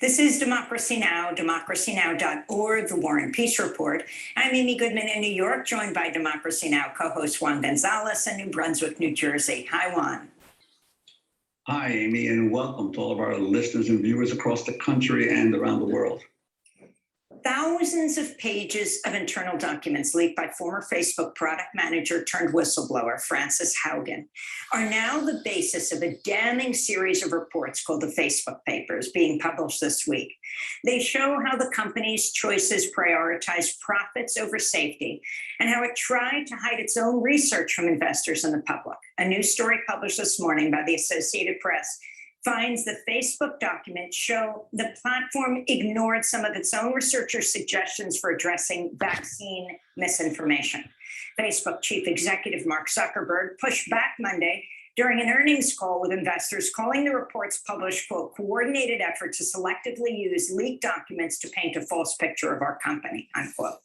This is Democracy Now!, democracynow.org, The War and Peace Report. I'm Amy Goodman in New York, joined by Democracy Now! Co-host Juan Gonzalez in New Brunswick, New Jersey. Hi, Juan. Hi, Amy, and welcome to all of our listeners and viewers across the country and around the world. Thousands of pages of internal documents leaked by former Facebook product manager turned whistleblower Frances Haugen are now the basis of a damning series of reports called the Facebook Papers being published this week. They show how the company's choices prioritize profits over safety and how it tried to hide its own research from investors and the public. A news story published this morning by the Associated Press finds the Facebook documents show the platform ignored some of its own researchers' suggestions for addressing vaccine misinformation. Facebook chief executive Mark Zuckerberg pushed back Monday during an earnings call with investors, calling the reports published, quote, coordinated effort to selectively use leaked documents to paint a false picture of our company, unquote.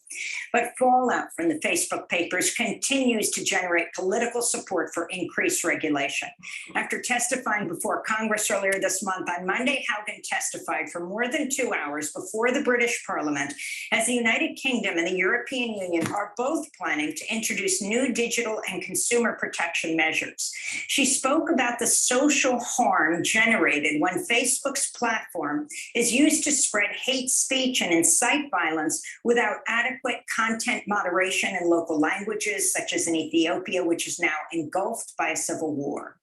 But fallout from the Facebook papers continues to generate political support for increased regulation. After testifying before Congress earlier this month, on Monday, Haugen testified for more than 2 hours before the British Parliament as the United Kingdom and the European Union are both planning to introduce new digital and consumer protection measures. She spoke about the social harm generated when Facebook's platform is used to spread hate speech and incite violence without adequate content moderation in local languages, such as in Ethiopia, which is now engulfed by a civil war.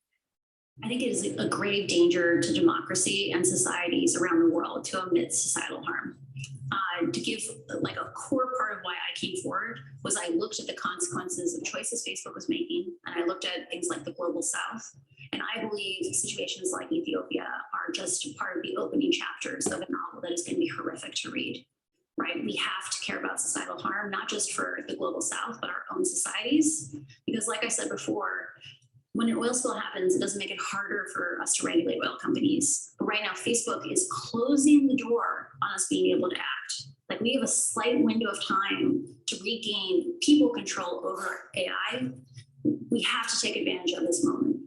I think it is a grave danger to democracy and societies around the world to omit societal harm. To give like a core part of why I came forward was I looked at the consequences of choices Facebook was making, and I looked at things like the global south. And I believe situations like Ethiopia are just part of the opening chapters of a novel that is going to be horrific to read. Right? We have to care about societal harm, not just for the global south, but our own societies. Because like I said before, when an oil spill happens, it doesn't make it harder for us to regulate oil companies. But right now, Facebook is closing the door on us being able to act. Like we have a slight window of time to regain people control over AI. We have to take advantage of this moment.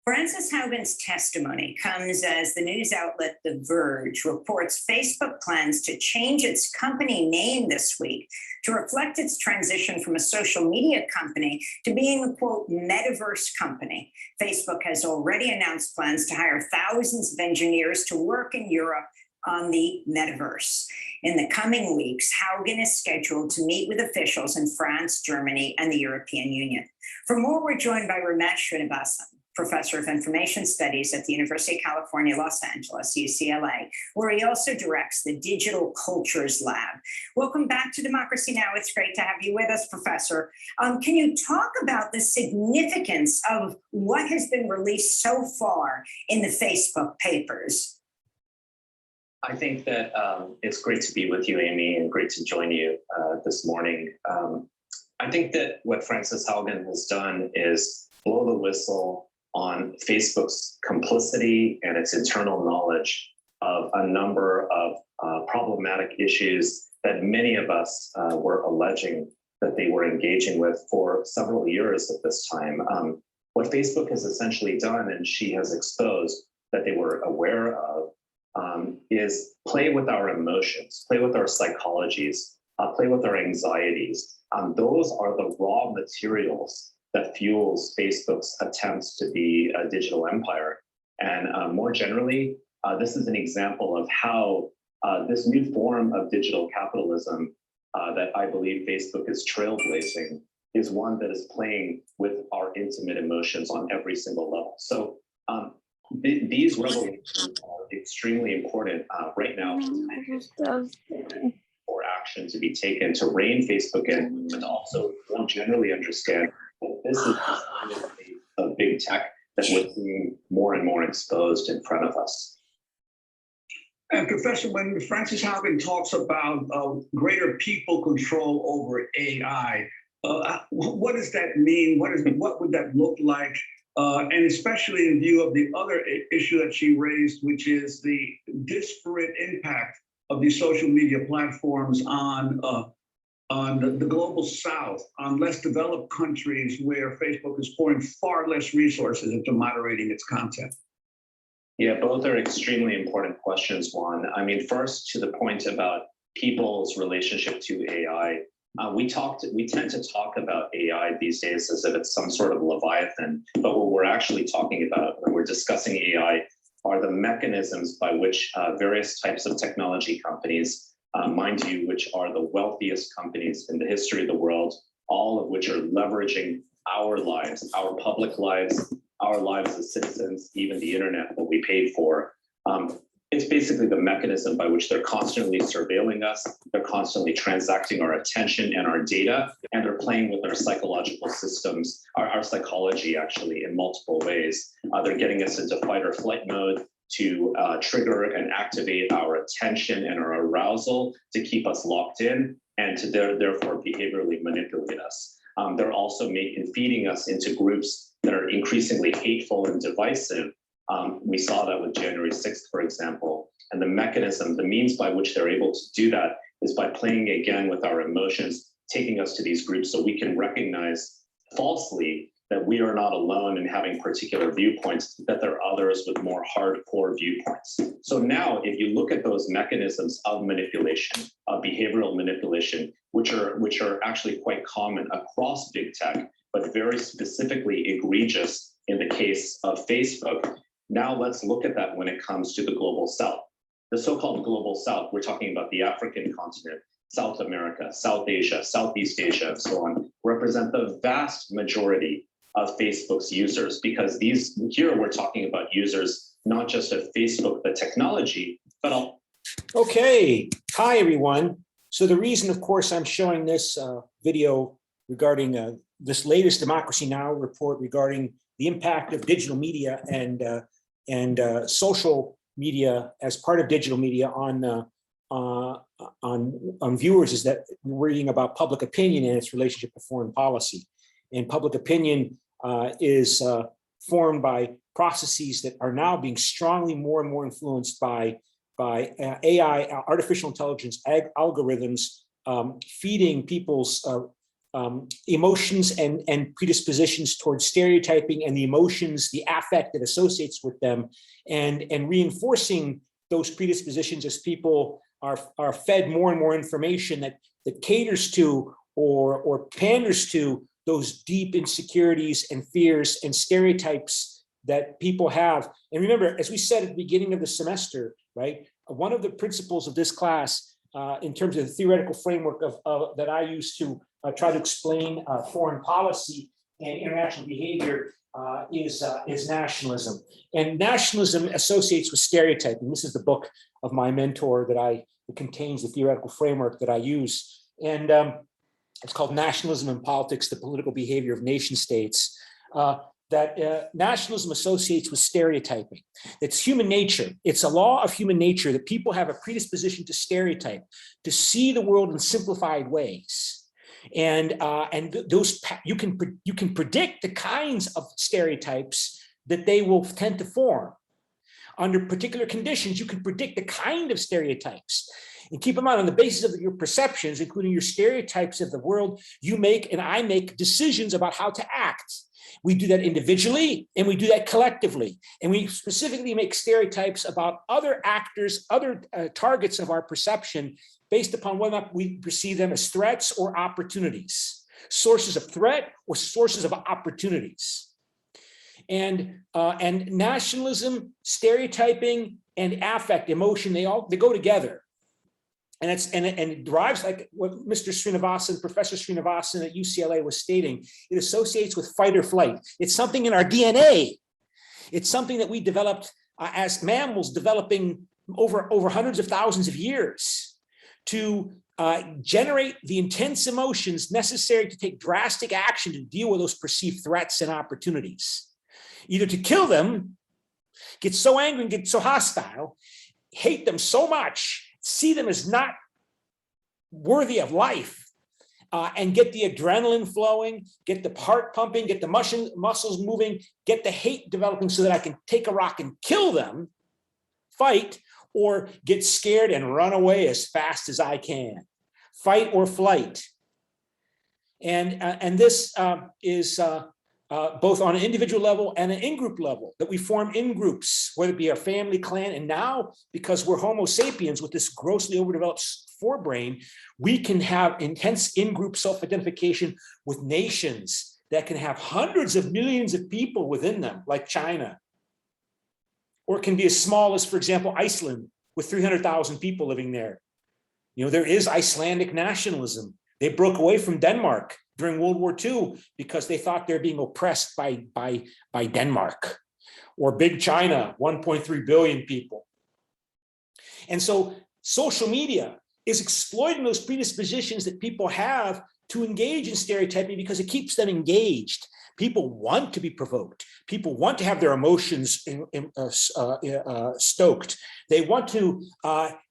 Frances Haugen's testimony comes as the news outlet The Verge reports Facebook plans to change its company name this week to reflect its transition from a social media company to being a, quote, metaverse company. Facebook has already announced plans to hire thousands of engineers to work in Europe on the metaverse. In the coming weeks, Haugen is scheduled to meet with officials in France, Germany, and the European Union. For more, we're joined by Ramesh Srinivasan, professor of information studies at the University of California, Los Angeles, UCLA, where he also directs the Digital Cultures Lab. Welcome back to Democracy Now! It's great to have you with us, Professor. Can you talk about the significance of what has been released so far in the Facebook papers? I think that it's great to be with you, Amy, and great to join you this morning. I think that what Frances Haugen has done is blow the whistle on Facebook's complicity and its internal knowledge of a number of problematic issues that many of us were alleging that they were engaging with for several years at this time. What Facebook has essentially done, and she has exposed that they were aware of, is play with our emotions, play with our psychologies, play with our anxieties. Those are the raw materials that fuels Facebook's attempts to be a digital empire. And more generally, this is an example of how this new form of digital capitalism that I believe Facebook is trailblazing is one that is playing with our intimate emotions on every single level. So these revelations are extremely important right now for action to be taken to rein Facebook in, but also more generally understand that this is a big tech that we're seeing more and more exposed in front of us. And Professor, when Frances Haugen talks about greater people control over AI, what does that mean? What would that look like? And especially in view of the other issue that she raised, which is the disparate impact of these social media platforms on the global south, on less developed countries where Facebook is pouring far less resources into moderating its content. Yeah, both are extremely important questions, Juan. I mean, first, to the point about people's relationship to AI, we tend to talk about AI these days as if it's some sort of leviathan, but what we're actually talking about when we're discussing AI are the mechanisms by which various types of technology companies, mind you, which are the wealthiest companies in the history of the world, all of which are leveraging our lives, our public lives, our lives as citizens, even the internet that we paid for. It's basically the mechanism by which they're constantly surveilling us, they're constantly transacting our attention and our data, and they're playing with our psychological systems, our psychology actually in multiple ways. They're getting us into fight or flight mode to trigger and activate our attention and our arousal to keep us locked in and to therefore behaviorally manipulate us. They're also feeding us into groups that are increasingly hateful and divisive. We saw that with January 6th, for example, and the mechanism, the means by which they're able to do that is by playing again with our emotions, taking us to these groups so we can recognize falsely that we are not alone in having particular viewpoints, that there are others with more hardcore viewpoints. So now, if you look at those mechanisms of manipulation, of behavioral manipulation, which are actually quite common across big tech, but very specifically egregious in the case of Facebook, now let's look at that when it comes to the global south. The so-called global south, we're talking about the African continent, South America, South Asia, Southeast Asia, and so on, represent the vast majority of Facebook's users, because here we're talking about users, not just of Facebook, the technology, but all. Okay, hi everyone. So the reason, of course, I'm showing this video regarding this latest Democracy Now! Report regarding the impact of digital media and social media as part of digital media on viewers is that we're reading about public opinion and its relationship to foreign policy. And public opinion is formed by processes that are now being strongly more and more influenced by AI, artificial intelligence, algorithms, feeding people's emotions and predispositions towards stereotyping and the emotions, the affect that associates with them, and reinforcing those predispositions as people are fed more and more information that caters to or panders to those deep insecurities and fears and stereotypes that people have. And remember, as we said at the beginning of the semester, right, one of the principles of this class in terms of the theoretical framework that I use to try to explain foreign policy and international behavior is nationalism. And nationalism associates with stereotyping. This is the book of my mentor that contains the theoretical framework that I use. And it's called Nationalism and Politics, the Political Behavior of Nation States. Nationalism associates with stereotyping. It's human nature. It's a law of human nature that people have a predisposition to stereotype, to see the world in simplified ways. And those you can predict the kinds of stereotypes that they will tend to form. Under particular conditions, you can predict the kind of stereotypes. And keep in mind, on the basis of your perceptions, including your stereotypes of the world, you make and I make decisions about how to act. We do that individually and we do that collectively. And we specifically make stereotypes about other actors, other targets of our perception based upon whether or not we perceive them as threats or opportunities, sources of threat or sources of opportunities. And nationalism, stereotyping, and affect, emotion, they go together. And it derives, like what Mr. Srinivasan, Professor Srinivasan at UCLA was stating, it associates with fight or flight. It's something in our DNA. It's something that we developed as mammals, developing over hundreds of thousands of years to generate the intense emotions necessary to take drastic action to deal with those perceived threats and opportunities. Either to kill them, get so angry and get so hostile, hate them so much, see them as not worthy of life, and get the adrenaline flowing, get the heart pumping, get the muscles moving, get the hate developing so that I can take a rock and kill them, fight, or get scared and run away as fast as I can. Fight or flight. And this is both on an individual level and an in-group level, that we form in-groups, whether it be our family, clan, and now, because we're Homo sapiens with this grossly overdeveloped forebrain, we can have intense in-group self-identification with nations that can have hundreds of millions of people within them, like China. Or it can be as small as, for example, Iceland, with 300,000 people living there. You know, there is Icelandic nationalism. They broke away from Denmark during World War II because they thought they're being oppressed by Denmark. Or big China, 1.3 billion people. And so social media is exploiting those predispositions that people have to engage in stereotyping because it keeps them engaged. People want to be provoked. People want to have their emotions stoked. They want to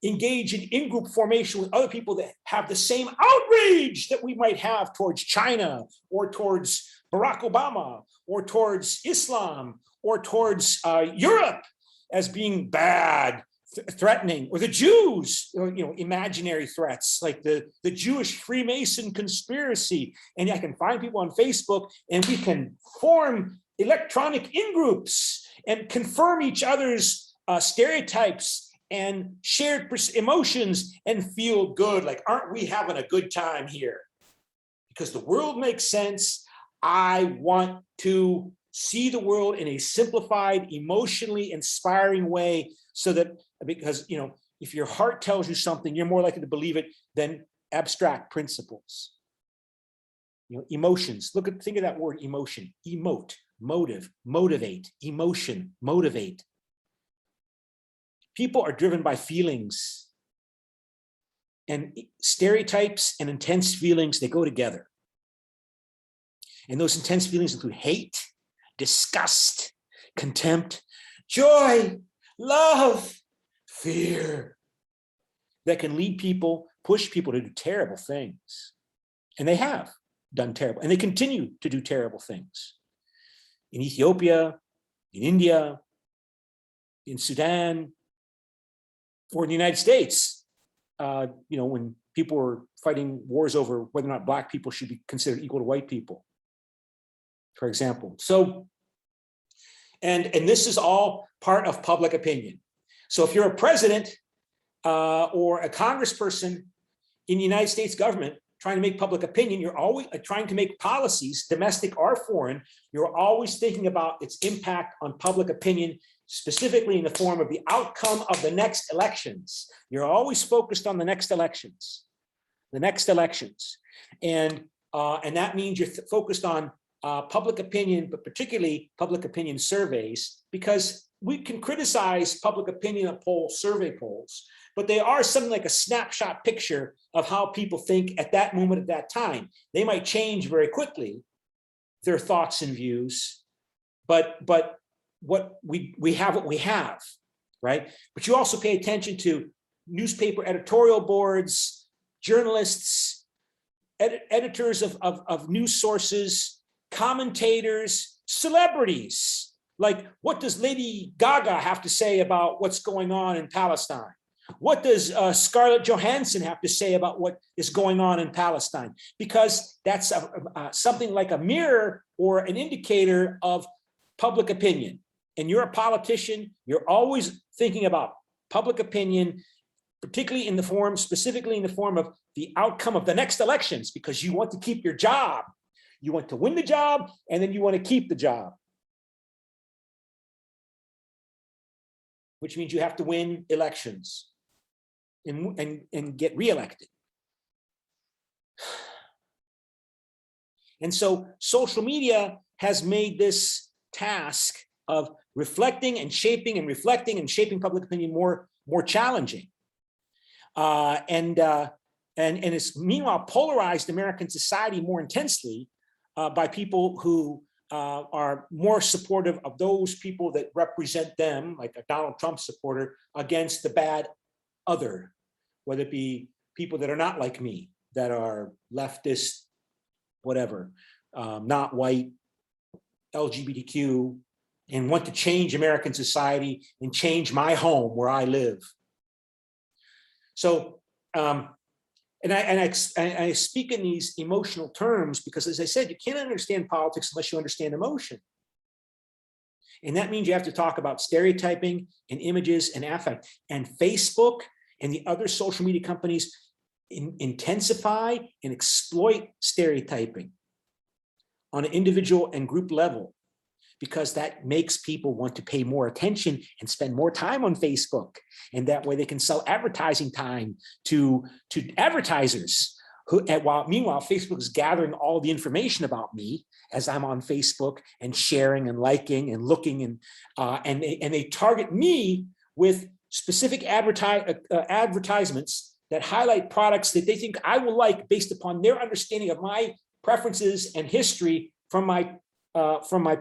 engage in in-group formation with other people that have the same outrage that we might have towards China or towards Barack Obama or towards Islam or towards Europe as being bad, threatening, or the Jews, or, you know, imaginary threats like the Jewish Freemason conspiracy. And I can find people on Facebook and we can form electronic in-groups and confirm each other's stereotypes and shared emotions and feel good. Like, aren't we having a good time here? Because the world makes sense. I want to see the world in a simplified, emotionally inspiring way, so that, because, you know, if your heart tells you something, you're more likely to believe it than abstract principles. You know, emotions. Think of that word emotion. Emote, motive, motivate, emotion, motivate. People are driven by feelings, and stereotypes and intense feelings, they go together. And those intense feelings include hate, disgust, contempt, joy, love, fear, that can lead people, push people to do terrible things. And they have done terrible, and they continue to do terrible things. In Ethiopia, in India, in Sudan, or in the United States, you know, when people were fighting wars over whether or not Black people should be considered equal to white people, for example. So, and this is all part of public opinion. So if you're a president or a congressperson in the United States government trying to make public opinion, you're always trying to make policies, domestic or foreign, you're always thinking about its impact on public opinion, specifically in the form of the outcome of the next elections. You're always focused on the next elections, and that means you're focused on public opinion, but particularly public opinion surveys, because we can criticize public opinion survey polls, but they are something like a snapshot picture of how people think at that moment, at that time. They might change very quickly, their thoughts and views, but what we have, right? But you also pay attention to newspaper editorial boards, journalists, editors of news sources, commentators, celebrities. Like, what does Lady Gaga have to say about what's going on in Palestine? What does Scarlett Johansson have to say about what is going on in Palestine? Because that's something like a mirror or an indicator of public opinion. And you're a politician, you're always thinking about public opinion, particularly specifically in the form of the outcome of the next elections, because you want to keep your job. You want to win the job, and then you want to keep the job, which means you have to win elections and get reelected. And so social media has made this task of reflecting and shaping public opinion more challenging. And it's meanwhile polarized American society more intensely by people who are more supportive of those people that represent them, like a Donald Trump supporter, against the bad other, whether it be people that are not like me, that are leftist, whatever, not white, LGBTQ, and want to change American society and change my home where I live. So I speak in these emotional terms because, as I said, you can't understand politics unless you understand emotion. And that means you have to talk about stereotyping and images and affect. And Facebook and the other social media companies intensify and exploit stereotyping on an individual and group level, because that makes people want to pay more attention and spend more time on Facebook. And that way they can sell advertising time to advertisers. Meanwhile, Facebook is gathering all the information about me as I'm on Facebook and sharing and liking and looking, and they target me with specific advertisements that highlight products that they think I will like based upon their understanding of my preferences and history from my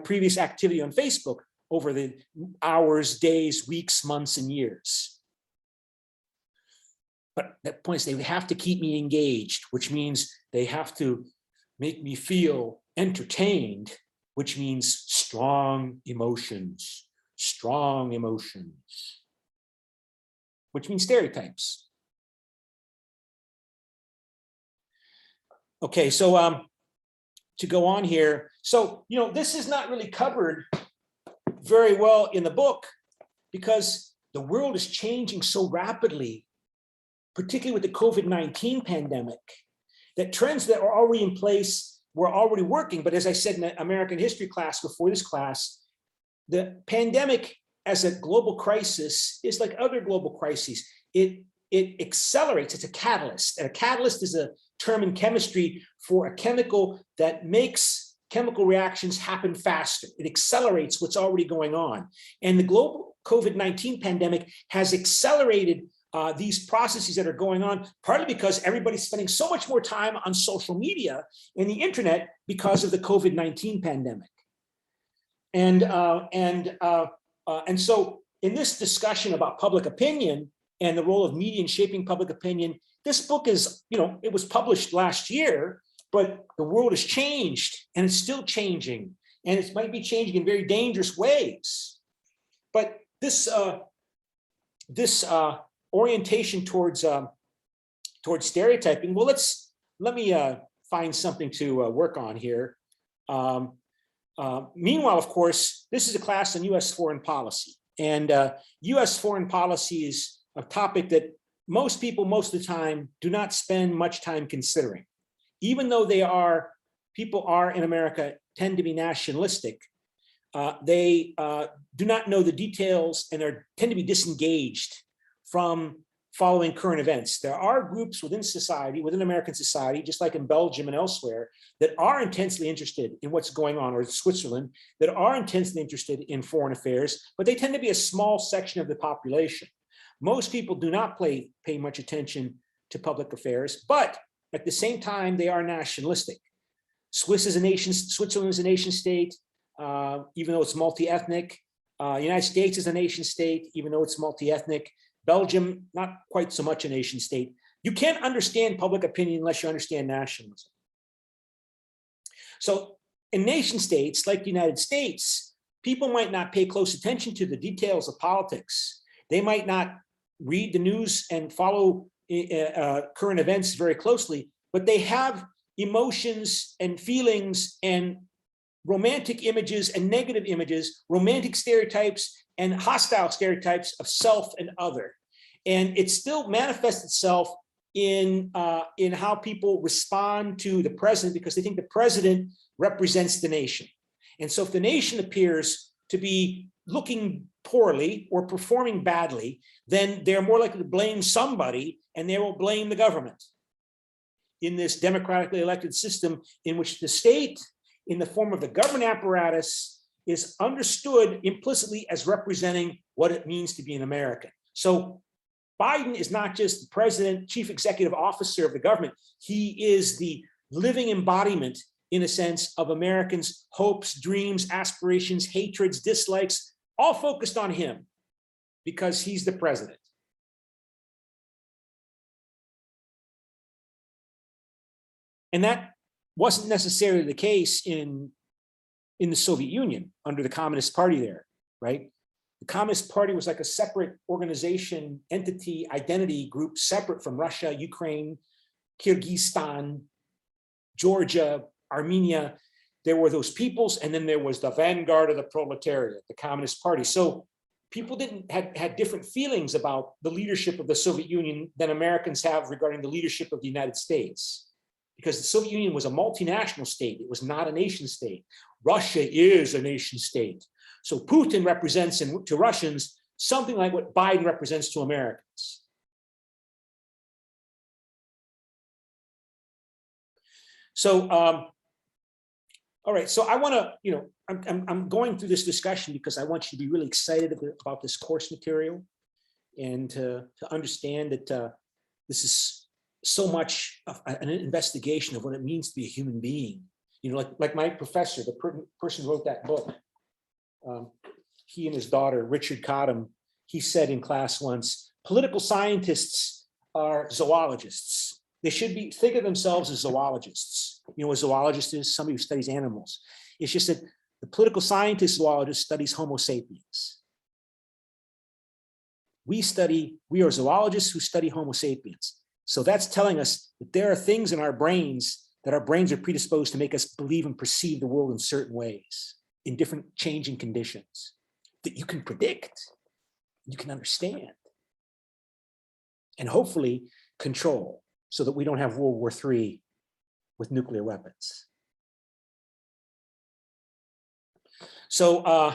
previous activity on Facebook over the hours, days, weeks, months, and years. But that point is they have to keep me engaged, which means they have to make me feel entertained, which means strong emotions, which means stereotypes. Okay, so to go on here, so this is not really covered very well in the book because the world is changing so rapidly, particularly with the COVID-19 pandemic, that trends that are already in place were already working. But as I said in the American history class before this class, the pandemic as a global crisis is like other global crises. It accelerates, it's a catalyst. And a catalyst is a term in chemistry for a chemical that makes chemical reactions happen faster. It accelerates what's already going on. And the global COVID-19 pandemic has accelerated these processes that are going on, partly because everybody's spending so much more time on social media and the internet because of the COVID-19 pandemic. And so in this discussion about public opinion and the role of media in shaping public opinion, this book is, it was published last year, but the world has changed and it's still changing, and it might be changing in very dangerous ways. But this orientation towards stereotyping, well, let me find something to work on here. Meanwhile, of course, this is a class on U.S. foreign policy, and U.S. foreign policy is a topic that most people, most of the time, do not spend much time considering. Even though people in America tend to be nationalistic, they do not know the details and tend to be disengaged from following current events. There are groups within society, within American society, just like in Belgium and elsewhere, that are intensely interested in what's going on, or Switzerland, that are intensely interested in foreign affairs, but they tend to be a small section of the population. Most people do not pay much attention to public affairs, but at the same time, they are nationalistic. Switzerland is a nation state, even though it's multi-ethnic. The United States is a nation state, even though it's multi-ethnic. Belgium, not quite so much a nation state. You can't understand public opinion unless you understand nationalism. So in nation states like the United States, people might not pay close attention to the details of politics. They might not read the news and follow current events very closely, but they have emotions and feelings and romantic images and negative images, romantic stereotypes and hostile stereotypes of self and other. And it still manifests itself in how people respond to the president, because they think the president represents the nation. And so if the nation appears to be looking poorly or performing badly, then they're more likely to blame somebody, and they will blame the government in this democratically elected system in which the state, in the form of the government apparatus, is understood implicitly as representing what it means to be an American. So Biden is not just the president, chief executive officer of the government. He is the living embodiment, in a sense, of Americans' hopes, dreams, aspirations, hatreds, dislikes, all focused on him because he's the president. And that wasn't necessarily the case in the Soviet Union under the Communist Party there, right? The Communist Party was like a separate organization, entity, identity group, separate from Russia, Ukraine, Kyrgyzstan, Georgia, Armenia. There were those peoples, and then there was the vanguard of the proletariat, the Communist Party. So people had different feelings about the leadership of the Soviet Union than Americans have regarding the leadership of the United States. Because the Soviet Union was a multinational state. It was not a nation state. Russia is a nation state. So Putin represents to Russians something like what Biden represents to Americans. So, all right, so I want to, I'm going through this discussion because I want you to be really excited about this course material and to understand that this is so much of an investigation of what it means to be a human being. Like my professor, the person who wrote that book, he and his daughter, Richard Cottam, he said in class once, political scientists are zoologists. They should think of themselves as zoologists. You know what a zoologist is? Somebody who studies animals. It's just that the political scientist zoologist studies Homo sapiens. We are zoologists who study Homo sapiens. So that's telling us that there are things in our brains that our brains are predisposed to make us believe and perceive the world in certain ways, in different changing conditions that you can predict, you can understand, and hopefully control so that we don't have World War III with nuclear weapons. So,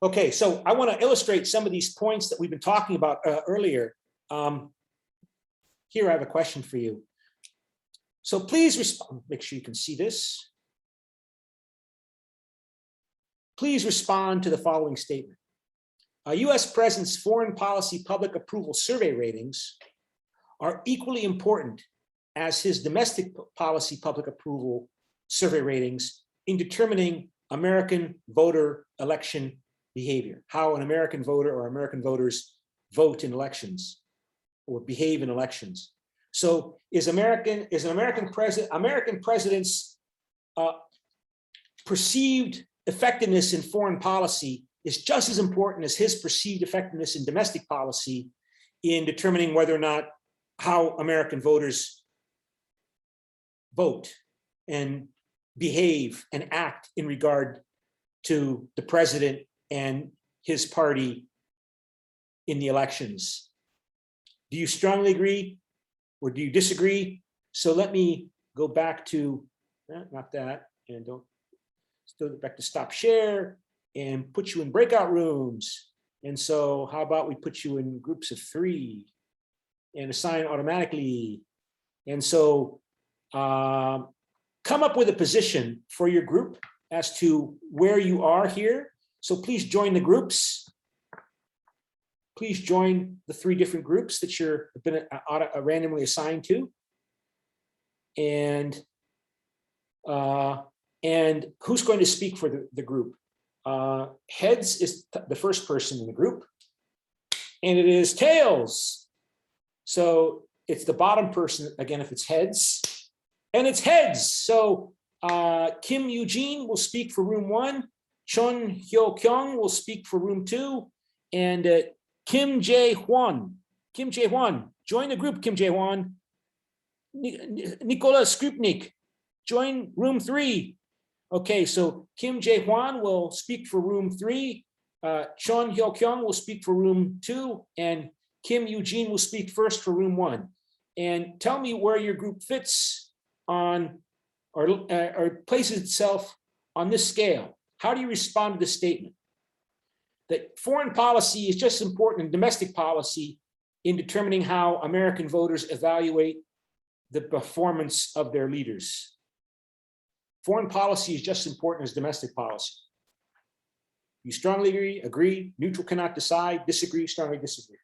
okay, so I want to illustrate some of these points that we've been talking about earlier. Here I have a question for you. So please respond, make sure you can see this. Please respond to the following statement. A US president's foreign policy public approval survey ratings are equally important as his domestic policy public approval survey ratings in determining American voter election behavior, how an American voter or American voters vote in elections or behave in elections. So American president's perceived effectiveness in foreign policy is just as important as his perceived effectiveness in domestic policy in determining whether or not how American voters vote and behave and act in regard to the president and his party in the elections. Do you strongly agree or do you disagree? So let me go back to, not that, and still back to stop share and put you in breakout rooms. And so how about we put you in groups of 3 and assign automatically. And so come up with a position for your group as to where you are here. So please join the groups. Please join the 3 different groups that you're been randomly assigned to. And who's going to speak for the group? Heads is the first person in the group, and it is tails. So it's the bottom person again if it's heads, and it's heads. So Kim Eugene will speak for room 1, Chun Hyo Kyung will speak for room 2, and Kim Jae Hwan, join the group. Kim Jae Hwan, Nicola Skripnik, join room 3. Okay, so Kim Jae Hwan will speak for room 3, Chun Hyo Kyung will speak for room 2, and Kim Eugene will speak first for room 1. And tell me where your group fits on or places itself on this scale. How do you respond to this statement? That foreign policy is just as important in domestic policy in determining how American voters evaluate the performance of their leaders. Foreign policy is just as important as domestic policy. You strongly agree, neutral cannot decide, disagree, strongly disagree.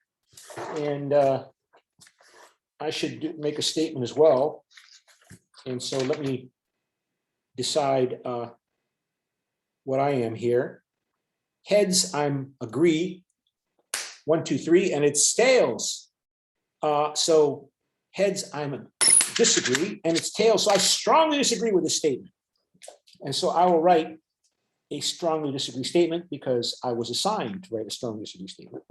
And I should make a statement as well. And so let me decide what I am here. Heads, I'm agree, 1, 2, 3, and it's tails. So heads, I'm disagree, and it's tails. So I strongly disagree with this statement. And so I will write a strongly disagree statement because I was assigned to write a strongly disagree statement.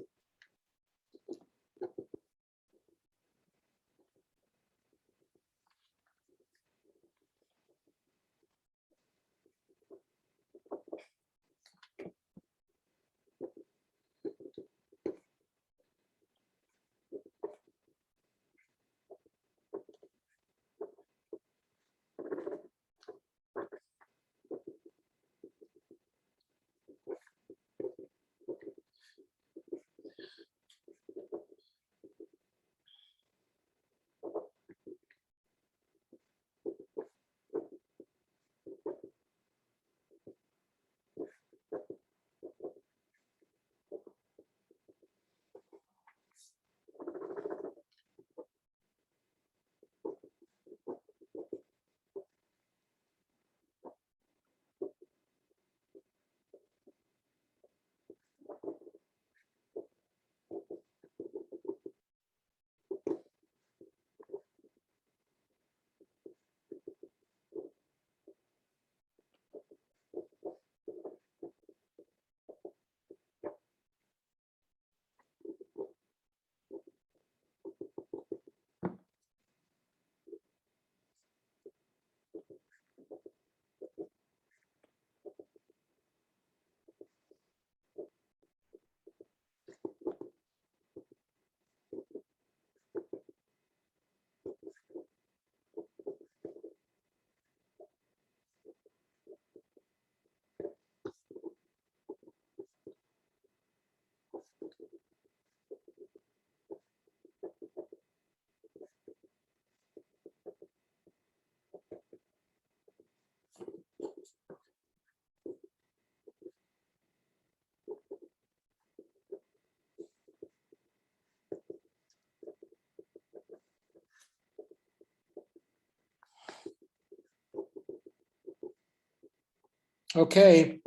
Okay.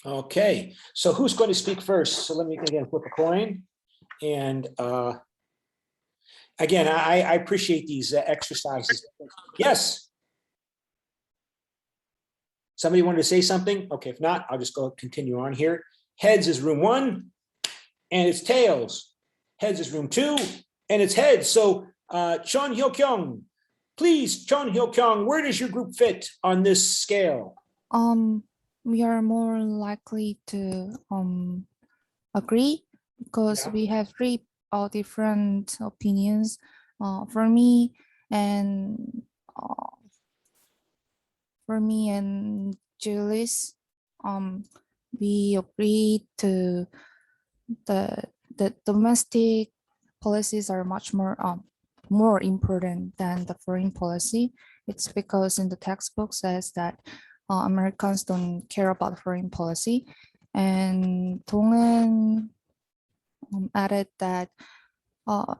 Okay, so who's going to speak first? So let me again flip a coin. And again, I appreciate these exercises. Yes. Somebody wanted to say something? Okay, if not, I'll just go continue on here. Heads is room 1, and it's tails. Heads is room 2, and it's heads. So Chon Hyo Kyung, please, Chon Hyo Kyung, where does your group fit on this scale? We are more likely to agree because we have three different opinions. For me and Julius, we agree to the domestic policies are much more important than the foreign policy. It's because in the textbook says that Americans don't care about foreign policy, and Donghan added that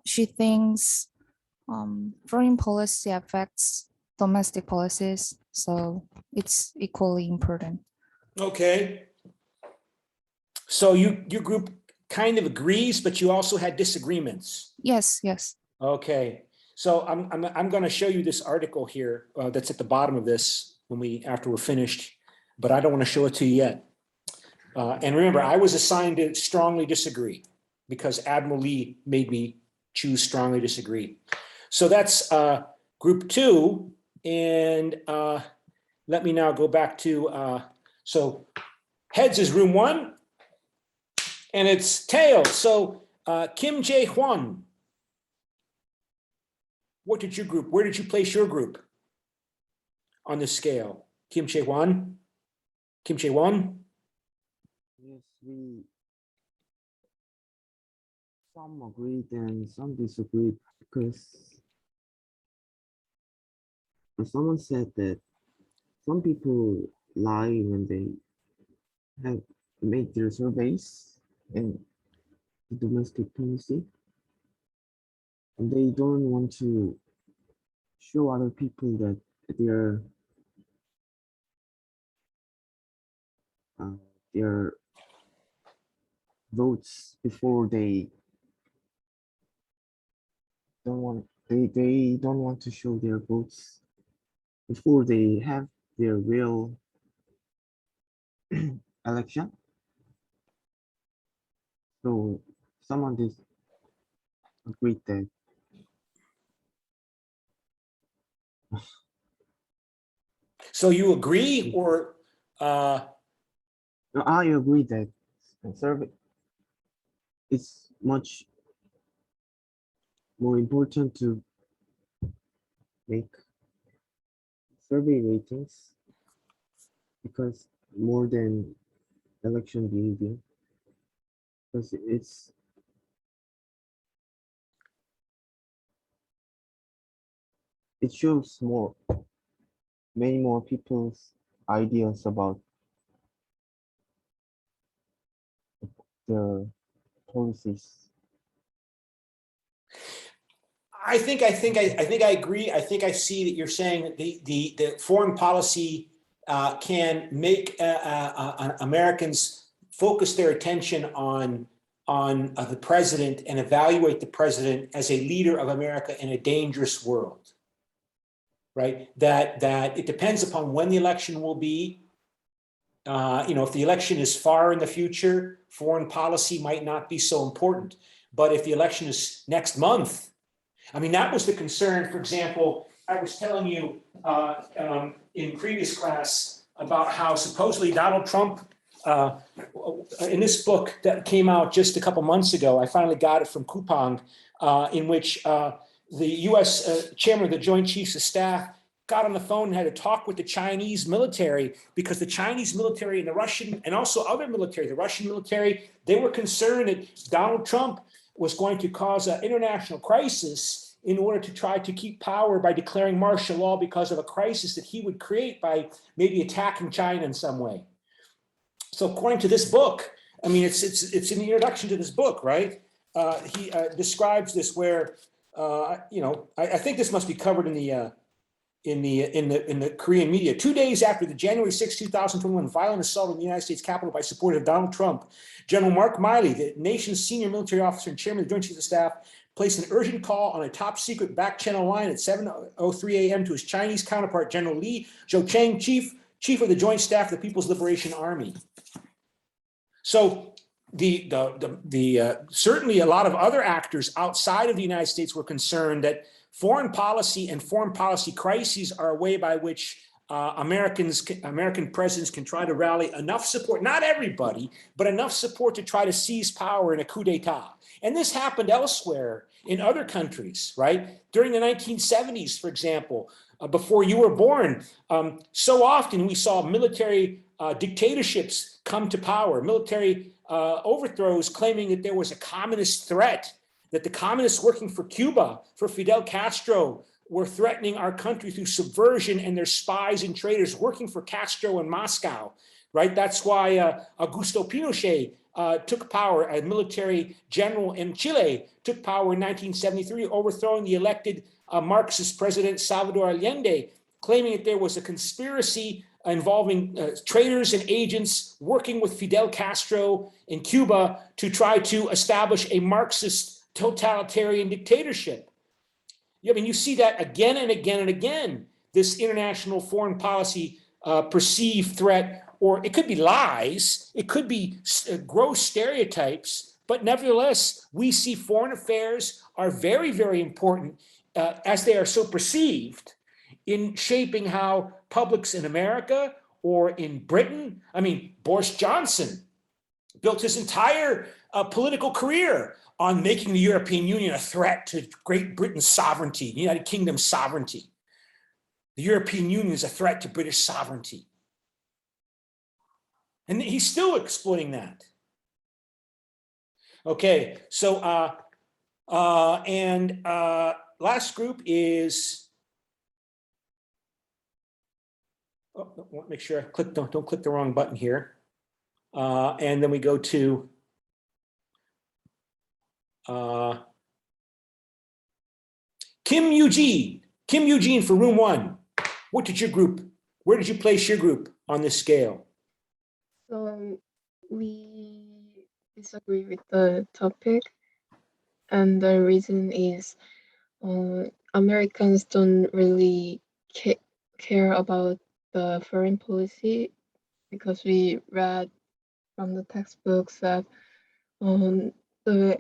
she thinks foreign policy affects domestic policies, so it's equally important. Okay. So your group kind of agrees, but you also had disagreements. Yes, yes. Okay. So I'm going to show you this article here that's at the bottom of this after we're finished, but I don't want to show it to you yet. And remember, I was assigned to strongly disagree because Admiral Lee made me choose strongly disagree. So that's group 2. And let me now go back to, so heads is room 1 and it's tails. So Kim Jae-hwan, where did you place your group on this scale? Kim Jae-hwan? Kim Jae-won? Yes, some agreed and some disagreed because someone said that some people lie when they have made their surveys and the domestic policy, and they don't want to show other people that their votes before they don't want to show their votes before they have their real election. So someone agreed that So you agree or? I agree that survey is much more important to make survey ratings because more than election behavior, because it shows many more people's ideas about their policies. I think I agree. I think I see that you're saying that the foreign policy can make Americans focus their attention on the president and evaluate the president as a leader of America in a dangerous world. right? That it depends upon when the election will be. If the election is far in the future, foreign policy might not be so important. But if the election is next month, I mean, that was the concern. For example, I was telling you in previous class about how supposedly Donald Trump, in this book that came out just a couple months ago, I finally got it from Coupang, in which the US chairman of the Joint Chiefs of Staff got on the phone and had a talk with the Chinese military, because the Chinese military and the Russian and also other military, the Russian military, they were concerned that Donald Trump was going to cause an international crisis in order to try to keep power by declaring martial law because of a crisis that he would create by maybe attacking China in some way. So according to this book, I mean, it's in the introduction to this book, right? He describes this where, I think this must be covered in the Korean media. 2 days after the January 6, 2021 violent assault on the United States Capitol by supporters of Donald Trump, General Mark Miley, the nation's senior military officer and chairman of the Joint Chiefs of Staff, placed an urgent call on a top secret back channel line at 7:03 a.m. to his Chinese counterpart, General Li Zhoucheng, chief of the Joint Staff of the People's Liberation Army. So certainly a lot of other actors outside of the United States were concerned that foreign policy and foreign policy crises are a way by which American presidents can try to rally enough support, not everybody, but enough support to try to seize power in a coup d'etat. And this happened elsewhere in other countries, right? During the 1970s, for example, before you were born, so often we saw military dictatorships come to power, military overthrows claiming that there was a communist threat, that the communists working for Cuba, for Fidel Castro, were threatening our country through subversion, and their spies and traitors working for Castro in Moscow, right? That's why Augusto Pinochet took power, a military general in Chile, took power in 1973, overthrowing the elected Marxist president Salvador Allende, claiming that there was a conspiracy involving traitors and agents working with Fidel Castro in Cuba to try to establish a Marxist totalitarian dictatorship. I mean, you see that again and again and again, this international foreign policy perceived threat, or it could be lies, it could be gross stereotypes, but nevertheless, we see foreign affairs are very, very important as they are so perceived in shaping how publics in America or in Britain, I mean, Boris Johnson built his entire political career on making the European Union a threat to Great Britain's sovereignty, the United Kingdom's sovereignty. The European Union is a threat to British sovereignty. And he's still exploiting that. Okay, so, last group is, make sure I click, don't click the wrong button here. And then we go to Kim Eugene for room 1. What did your group, where did you place your group on this scale? So we disagree with the topic, and the reason is Americans don't really care about the foreign policy, because we read from the textbooks that the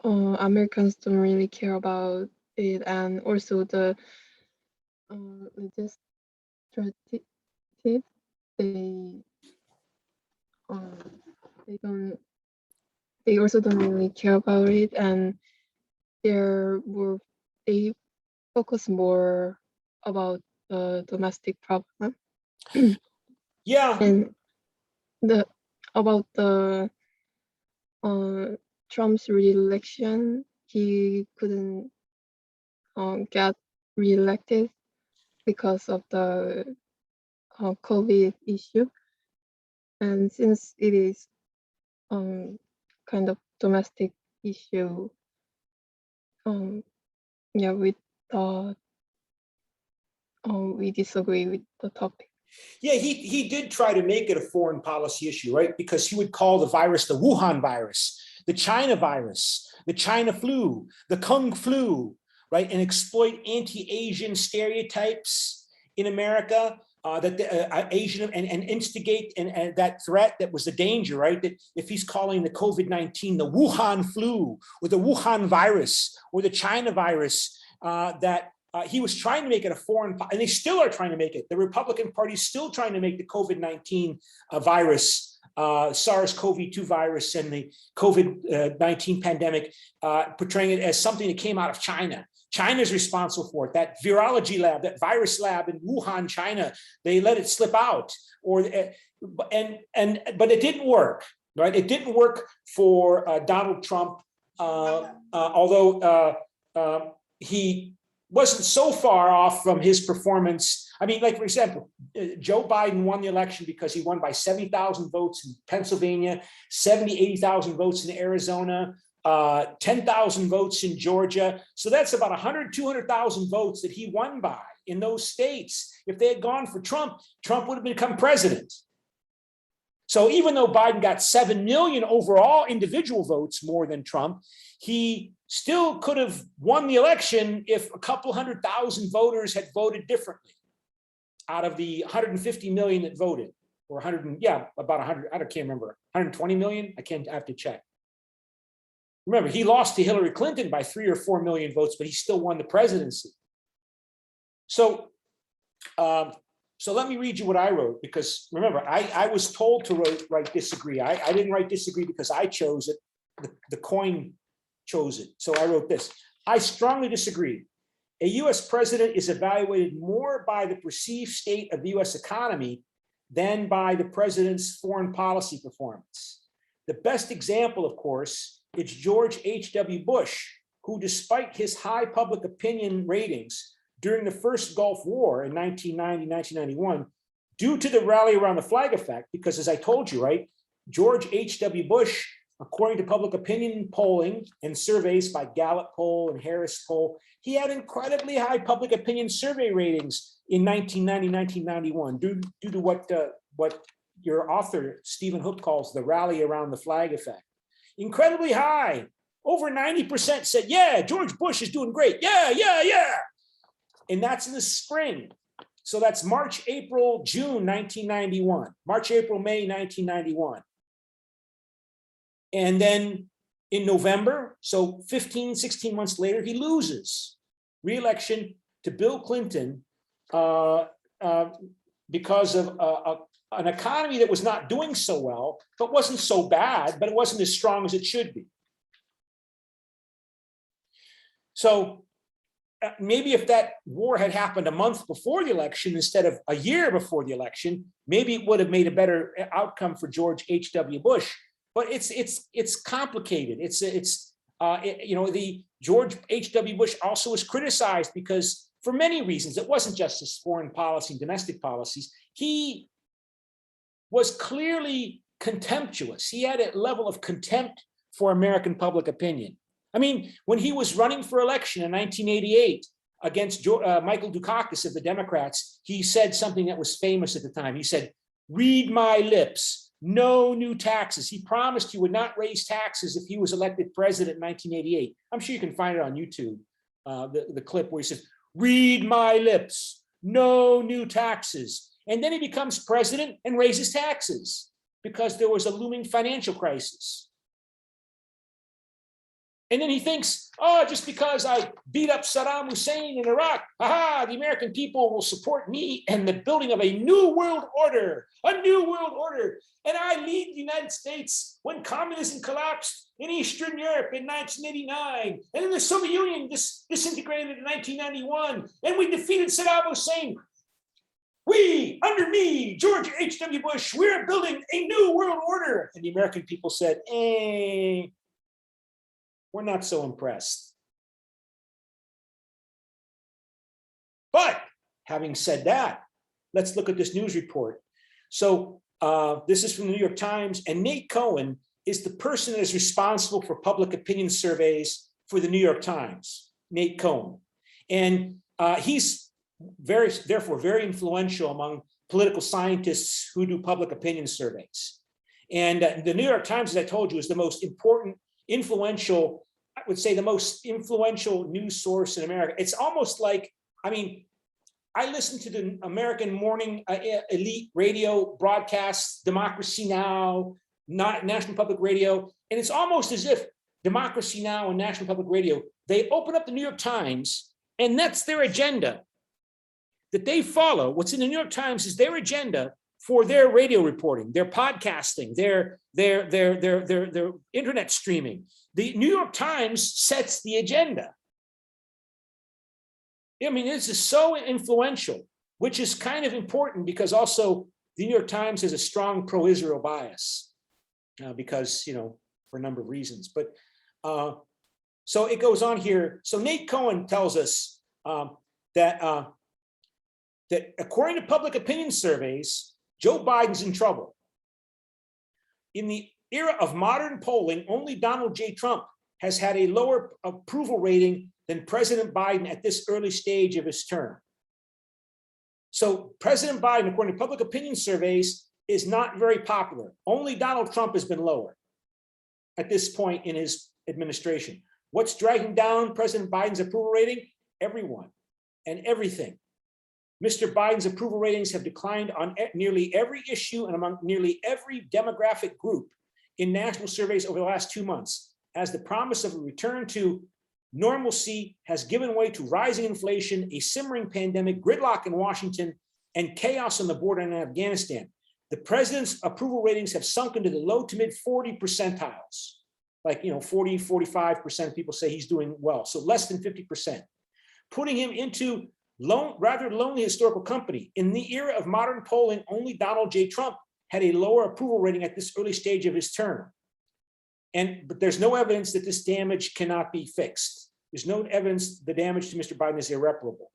Americans don't really care about it, and also the legislative, they also don't really care about it, and they focus more about the domestic problem. Yeah. And about the Trump's re-election, he couldn't get re-elected because of the COVID issue. And since it is kind of domestic issue, yeah, we thought we disagree with the topic. Yeah, he did try to make it a foreign policy issue, right? Because he would call the virus the Wuhan virus, the China virus, the China flu, the Kung flu, right, and exploit anti-Asian stereotypes in America, that the Asian and instigate and that threat that was the danger, right? That if he's calling the COVID-19 the Wuhan flu or the Wuhan virus or the China virus, that he was trying to make it a foreign, and they still are trying to make it. The Republican Party is still trying to make the COVID-19 virus, SARS-CoV-2 virus and the COVID-19 pandemic, portraying it as something that came out of China. China is responsible for it. That virology lab, that virus lab in Wuhan, China, they let it slip out, but it didn't work, right? It didn't work for Donald Trump, although he wasn't so far off from his performance. I mean, like, for example, Joe Biden won the election because he won by 70,000 votes in Pennsylvania, 80,000 votes in Arizona, 10,000 votes in Georgia. So that's about 200,000 votes that he won by in those states. If they had gone for Trump, Trump would have become president. So even though Biden got 7 million overall individual votes more than Trump, he still could have won the election if a couple 100,000 voters had voted differently out of the 150 million that voted, or 100, yeah, about 100, I can't remember, 120 million, I have to check. Remember, he lost to Hillary Clinton by 3 or 4 million votes, but he still won the presidency. So, so let me read you what I wrote, because remember, I was told to write disagree. I didn't write disagree because I chose it. The coin chose it. So I wrote this. I strongly disagree. A US president is evaluated more by the perceived state of the US economy than by the president's foreign policy performance. The best example, of course, is George H.W. Bush, who, despite his high public opinion ratings during the first Gulf War in 1990, 1991, due to the rally around the flag effect, because as I told you, right, George H.W. Bush, according to public opinion polling and surveys by Gallup poll and Harris poll, he had incredibly high public opinion survey ratings in 1990, 1991, due to what your author, Stephen Hook, calls the rally around the flag effect. Incredibly high. Over 90% said, yeah, George Bush is doing great. Yeah, yeah, yeah. And that's in the spring. So that's March, April, June, 1991. March, April, May, 1991. And then in November, so 15, 16 months later, he loses re-election to Bill Clinton because of an economy that was not doing so well, but wasn't so bad, but it wasn't as strong as it should be. So maybe if that war had happened a month before the election instead of a year before the election, maybe it would have made a better outcome for George H.W. Bush. But it's complicated. You know, the George H.W. Bush also was criticized because, for many reasons, it wasn't just his foreign policy and domestic policies. He was clearly contemptuous. He had a level of contempt for American public opinion. I mean, when he was running for election in 1988 against Michael Dukakis of the Democrats, he said something that was famous at the time. He said, "Read my lips. No new taxes." He promised he would not raise taxes if he was elected president in 1988. I'm sure you can find it on YouTube, the clip where he says, "Read my lips, no new taxes." And then he becomes president and raises taxes because there was a looming financial crisis. And then he thinks, oh, just because I beat up Saddam Hussein in Iraq, the American people will support me and the building of a new world order, a new world order. And I lead the United States when communism collapsed in Eastern Europe in 1989. And then the Soviet Union disintegrated in 1991. And we defeated Saddam Hussein. We, under me, George H.W. Bush, we're building a new world order. And the American people said, we're not so impressed. But having said that, let's look at this news report. So this is from the New York Times, and Nate Cohen is the person that is responsible for public opinion surveys for the New York Times, Nate Cohen. And he's therefore very influential among political scientists who do public opinion surveys. And the New York Times, as I told you, is the most important, influential I would say, the most influential news source in America. It's almost like, I mean, I listen to the American morning elite radio broadcasts, Democracy Now!, not National Public Radio, and it's almost as if Democracy Now! And National Public Radio, they open up the New York Times, and that's their agenda that they follow. What's in the New York Times is their agenda for their radio reporting, their podcasting, their internet streaming. The New York Times sets the agenda. I mean, this is so influential, which is kind of important because also the New York Times has a strong pro-Israel bias because, you know, for a number of reasons. But so it goes on here. So Nate Cohen tells us that according to public opinion surveys, Joe Biden's in trouble. In the era of modern polling, only Donald J. Trump has had a lower approval rating than President Biden at this early stage of his term. So President Biden, according to public opinion surveys, is not very popular. Only Donald Trump has been lower at this point in his administration. What's dragging down President Biden's approval rating? Everyone and everything. Mr. Biden's approval ratings have declined on nearly every issue and among nearly every demographic group in national surveys over the last 2 months, as the promise of a return to normalcy has given way to rising inflation, a simmering pandemic, gridlock in Washington, and chaos on the border in Afghanistan. The president's approval ratings have sunk into the low to mid 40 percentiles. Like, you know, 40, 45% of people say he's doing well. So less than 50%, putting him into rather lonely historical company. In the era of modern polling, only Donald J. Trump had a lower approval rating at this early stage of his term. But there's no evidence that this damage cannot be fixed. There's no evidence the damage to Mr. Biden is irreparable.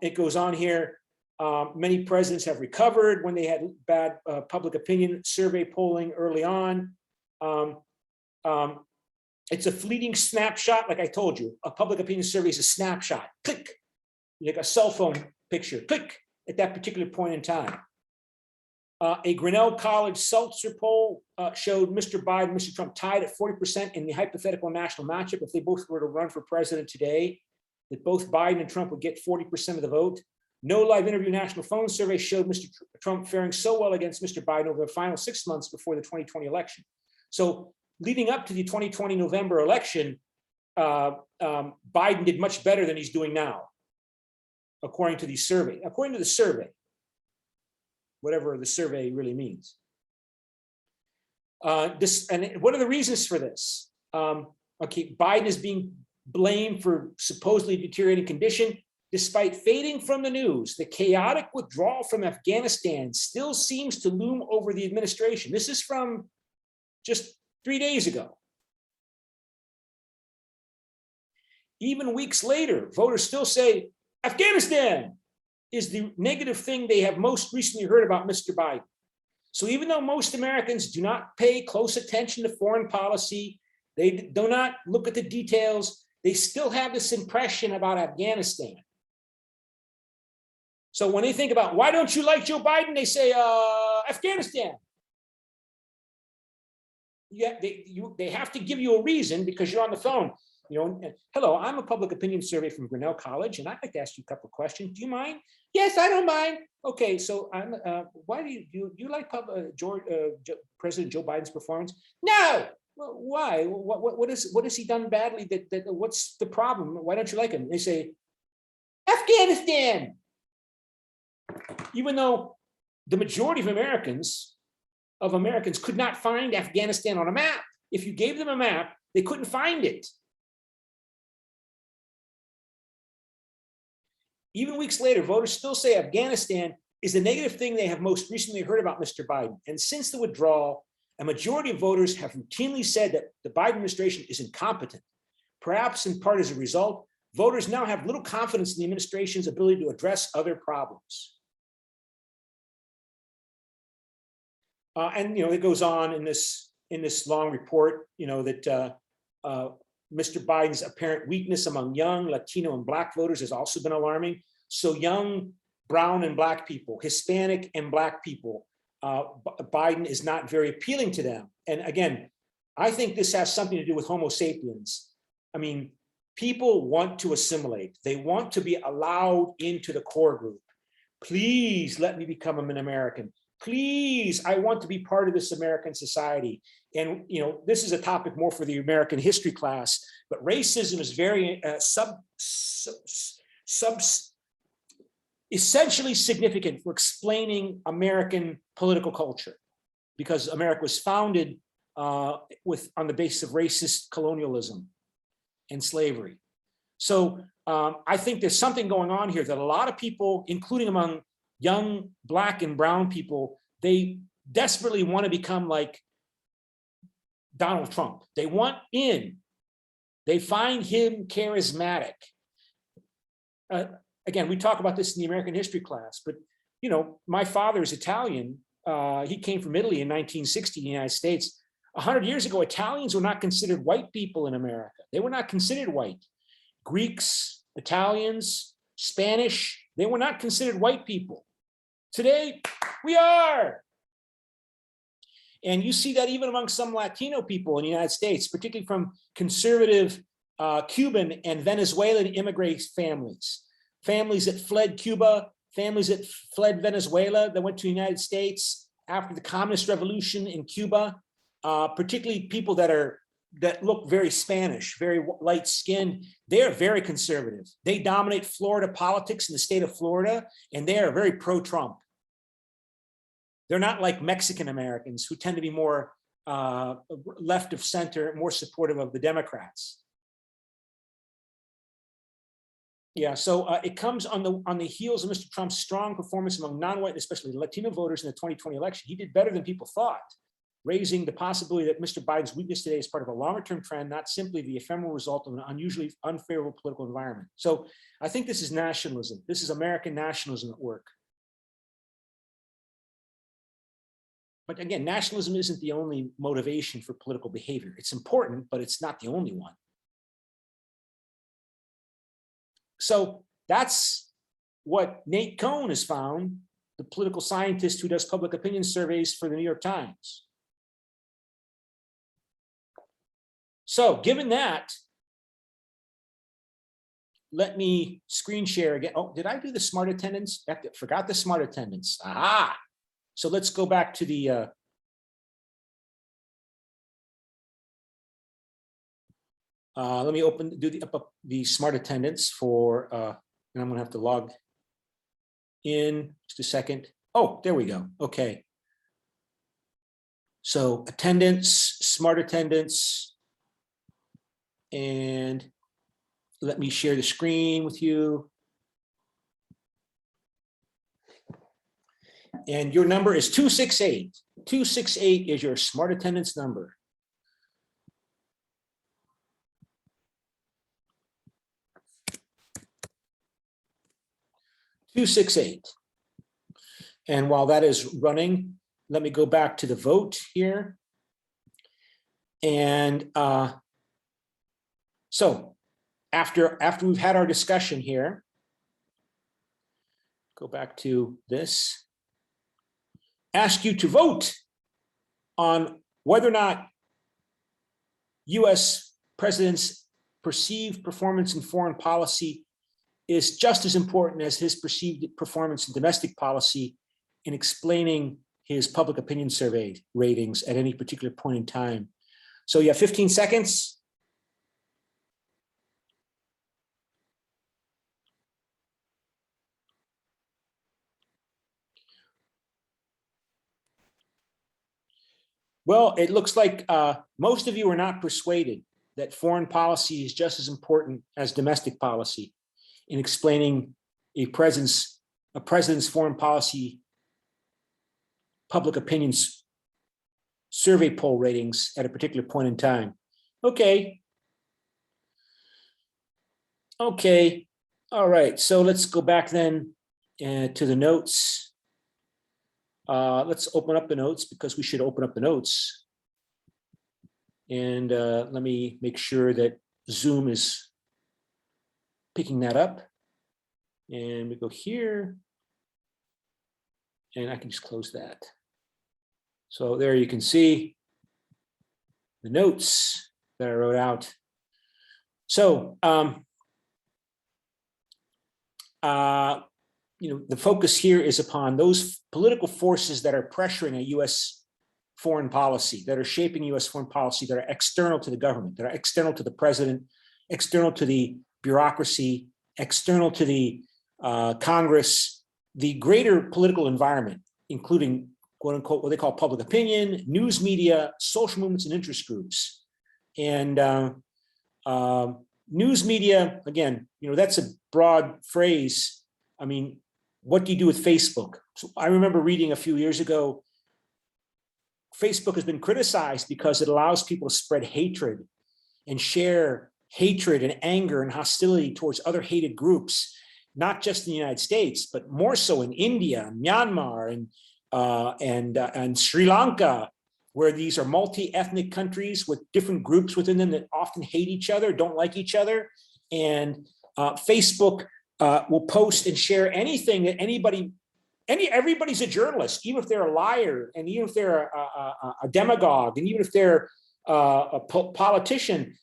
It goes on here. Many presidents have recovered when they had bad public opinion survey polling early on. It's a fleeting snapshot, like I told you. A public opinion survey is a snapshot. Click, like a cell phone picture. Click at that particular point in time. A Grinnell College Seltzer poll showed Mr. Biden, Mr. Trump tied at 40% in the hypothetical national matchup. If they both were to run for president today, that both Biden and Trump would get 40% of the vote. No Live Interview national phone survey showed Mr. Trump faring so well against Mr. Biden over the final 6 months before the 2020 election. So leading up to the 2020 November election, Biden did much better than he's doing now, according to the survey. According to the survey, whatever the survey really means. And what are the reasons for this? Okay, Biden is being blamed for supposedly deteriorating condition. Despite fading from the news, the chaotic withdrawal from Afghanistan still seems to loom over the administration. This is from just 3 days ago. Even weeks later, voters still say, Afghanistan is the negative thing they have most recently heard about Mr. Biden. So even though most Americans do not pay close attention to foreign policy, they do not look at the details, they still have this impression about Afghanistan. So when they think about, why don't you like Joe Biden? They say, Afghanistan. Yeah, they have to give you a reason because you're on the phone. You know, hello, I'm a public opinion survey from Grinnell College, and I'd like to ask you a couple of questions. Do you mind? Yes, I don't mind. Okay, so I'm. Why do you like President Joe Biden's performance? No. Well, why? What has he done badly? That what's the problem? Why don't you like him? They say, Afghanistan. Even though the majority of Americans could not find Afghanistan on a map. If you gave them a map, they couldn't find it. Even weeks later, voters still say Afghanistan is the negative thing they have most recently heard about Mr. Biden. And since the withdrawal, a majority of voters have routinely said that the Biden administration is incompetent. Perhaps in part as a result, voters now have little confidence in the administration's ability to address other problems. And you know, it goes on in this long report, you know, that Mr. Biden's apparent weakness among young Latino and Black voters has also been alarming. So young brown and Black people, Hispanic and Black people, Biden is not very appealing to them. And again, I think this has something to do with Homo sapiens. I mean, people want to assimilate. They want to be allowed into the core group. Please let me become an American. Please, I want to be part of this American society. And this is a topic more for the American history class, but racism is very essentially significant for explaining American political culture, because America was founded on the basis of racist colonialism and slavery. So I think there's something going on here that a lot of people, including among young Black and brown people, they desperately want to become like Donald Trump. They want in. They find him charismatic. Again, we talk about this in the American history class, but my father is Italian. He came from Italy in 1960 in the United States. 100 years ago, Italians were not considered white people in America. They were not considered white. Greeks, Italians, Spanish, they were not considered white people. Today, we are. And you see that even among some Latino people in the United States, particularly from conservative Cuban and Venezuelan immigrant families. Families that fled Cuba, families that fled Venezuela, that went to the United States after the communist revolution in Cuba, particularly people that look very Spanish, very light-skinned. They're very conservative. They dominate Florida politics in the state of Florida, and they are very pro-Trump. They're not like Mexican Americans who tend to be more left of center, more supportive of the Democrats. Yeah, so it comes on the heels of Mr. Trump's strong performance among non-white, especially Latino voters in the 2020 election. He did better than people thought, raising the possibility that Mr. Biden's weakness today is part of a longer-term trend, not simply the ephemeral result of an unusually unfavorable political environment. So I think this is nationalism. This is American nationalism at work. But again, nationalism isn't the only motivation for political behavior. It's important, but it's not the only one. So that's what Nate Cohn has found, the political scientist who does public opinion surveys for the New York Times. So given that, let me screen share again. Oh, did I do the smart attendance? Forgot the smart attendance. Aha. So let's go back to the let me do the smart attendance for and I'm gonna have to log in just a second. Oh, there we go. Okay. So attendance, smart attendance, and let me share the screen with you. And your number is 268. 268 is your smart attendance number. (268). And while that is running, let me go back to the vote here. And so after we've had our discussion here, go back to this, ask you to vote on whether or not US president's perceived performance in foreign policy is just as important as his perceived performance in domestic policy in explaining his public opinion survey ratings at any particular point in time. So you have 15 seconds. Well, it looks like most of you are not persuaded that foreign policy is just as important as domestic policy in explaining a president's foreign policy public opinions survey poll ratings at a particular point in time. Okay. Okay. All right. So let's go back then to the notes. Let's open up the notes because we should open up the notes. And let me make sure that Zoom is picking that up. And we go here. And I can just close that. So there you can see. the notes that I wrote out. So, the focus here is upon those political forces that are pressuring a U.S. foreign policy, that are shaping U.S. foreign policy, that are external to the government, that are external to the president, external to the bureaucracy, external to the Congress, the greater political environment, including quote unquote what they call public opinion, news media, social movements, and interest groups. And news media, again, that's a broad phrase. I mean, what do you do with Facebook? So I remember reading a few years ago, Facebook has been criticized because it allows people to spread hatred and share hatred and anger and hostility towards other hated groups, not just in the United States, but more so in India, Myanmar, and Sri Lanka, where these are multi-ethnic countries with different groups within them that often hate each other, don't like each other. And Facebook will post and share anything that everybody's a journalist, even if they're a liar, and even if they're a demagogue, and even if they're a politician.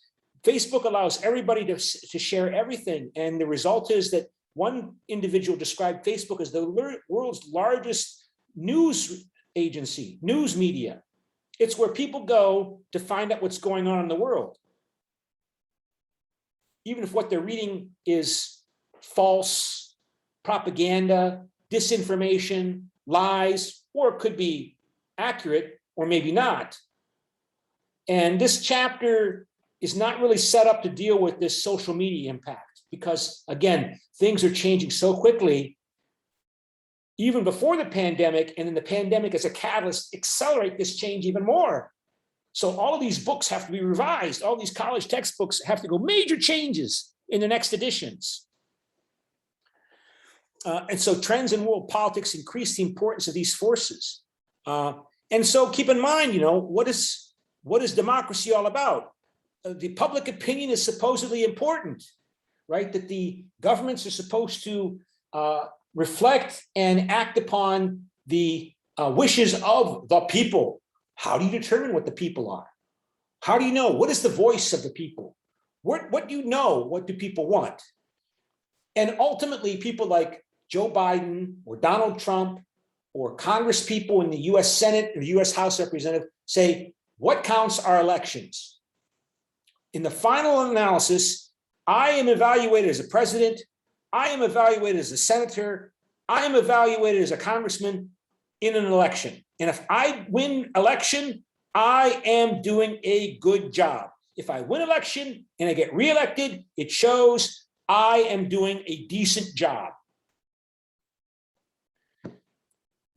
Facebook allows everybody to share everything. And the result is that one individual described Facebook as the world's largest news agency, news media. It's where people go to find out what's going on in the world. Even if what they're reading is false propaganda, disinformation, lies, or it could be accurate or maybe not. And this chapter is not really set up to deal with this social media impact because, again, things are changing so quickly, even before the pandemic, and then the pandemic as a catalyst accelerate this change even more. So all of these books have to be revised. All these college textbooks have to go major changes in the next editions. And so trends in world politics increase the importance of these forces. And so keep in mind, what is democracy all about? The public opinion is supposedly important, right? That the governments are supposed to reflect and act upon the wishes of the people. How do you determine what the people are? How do you know? What is the voice of the people? What do you know? What do people want? And ultimately, people like Joe Biden or Donald Trump or Congress people in the US Senate or US House of Representatives say, what counts are elections. In the final analysis, I am evaluated as a president, I am evaluated as a senator, I am evaluated as a congressman in an election. And if I win election, I am doing a good job. If I win election and I get reelected, it shows I am doing a decent job.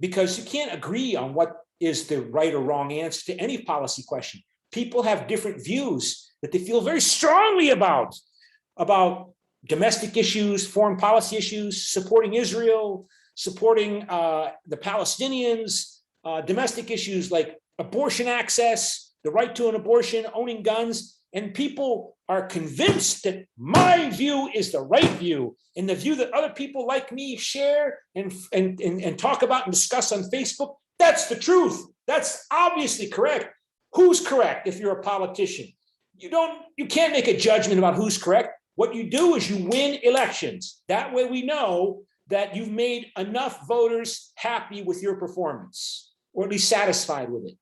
Because you can't agree on what is the right or wrong answer to any policy question. People have different views that they feel very strongly about domestic issues, foreign policy issues, supporting Israel, supporting the Palestinians, domestic issues like abortion access, the right to an abortion, owning guns. And people are convinced that my view is the right view, and the view that other people like me share and talk about and discuss on Facebook, that's the truth. That's obviously correct. Who's correct if you're a politician? You can't make a judgment about who's correct. What you do is you win elections. That way we know that you've made enough voters happy with your performance, or at least satisfied with it.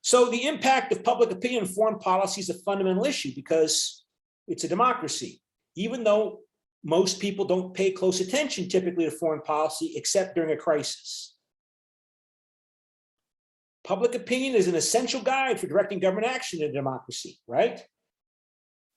So the impact of public opinion on foreign policy is a fundamental issue because it's a democracy. Even though most people don't pay close attention typically to foreign policy except during a crisis. Public opinion is an essential guide for directing government action in a democracy, right?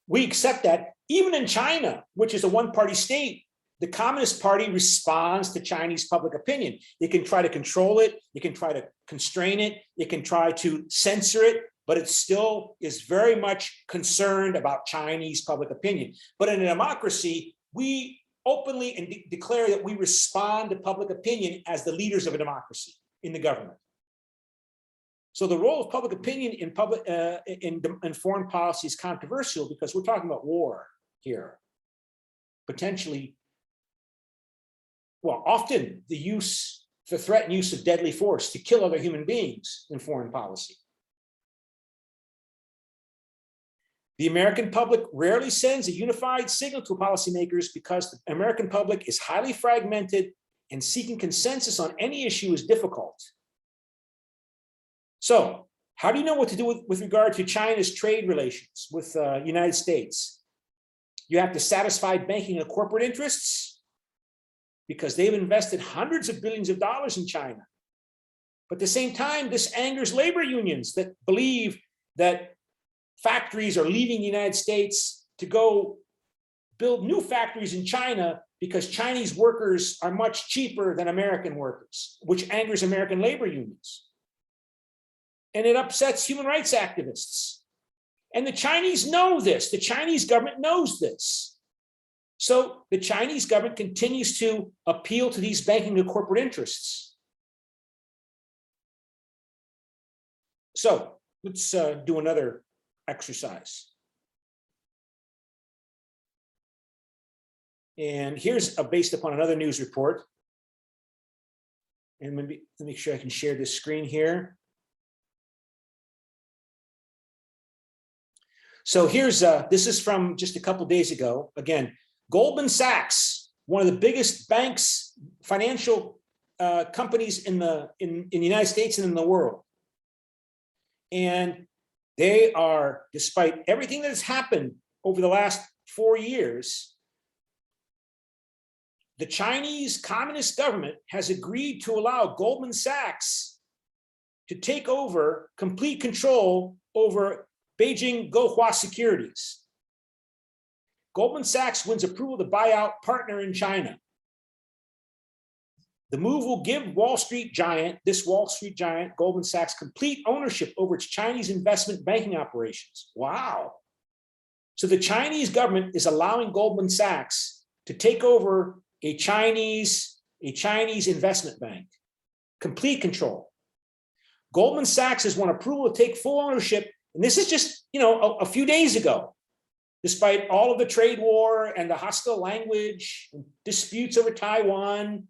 We accept that. Even in China, which is a one-party state, the Communist Party responds to Chinese public opinion. It can try to control it, it can try to constrain it, it can try to censor it, but it still is very much concerned about Chinese public opinion. But in a democracy, we openly declare that we respond to public opinion as the leaders of a democracy in the government. So the role of public opinion in foreign policy is controversial because we're talking about war here. Potentially, well, often the use the threat and use of deadly force to kill other human beings in foreign policy. The American public rarely sends a unified signal to policymakers because the American public is highly fragmented and seeking consensus on any issue is difficult. So, how do you know what to do with regard to China's trade relations with the United States? You have to satisfy banking and corporate interests because they've invested hundreds of billions of dollars in China. But at the same time, this angers labor unions that believe that factories are leaving the United States to go build new factories in China because Chinese workers are much cheaper than American workers, which angers American labor unions. And it upsets human rights activists. And the Chinese know this. The Chinese government knows this. So the Chinese government continues to appeal to these banking and corporate interests. So let's do another exercise. And here's based upon another news report. And let me make sure I can share this screen here. So here's, this is from just a couple days ago. Again, Goldman Sachs, one of the biggest banks, financial companies in the United States and in the world. And they are, despite everything that has happened over the last 4 years, the Chinese Communist government has agreed to allow Goldman Sachs to take over complete control over Beijing Gohua Securities. Goldman Sachs wins approval to buy out partner in China. The move will give this Wall Street giant, Goldman Sachs, complete ownership over its Chinese investment banking operations. Wow. So the Chinese government is allowing Goldman Sachs to take over a Chinese investment bank. Complete control. Goldman Sachs has won approval to take full ownership. And this is just, a few days ago, despite all of the trade war and the hostile language and disputes over Taiwan.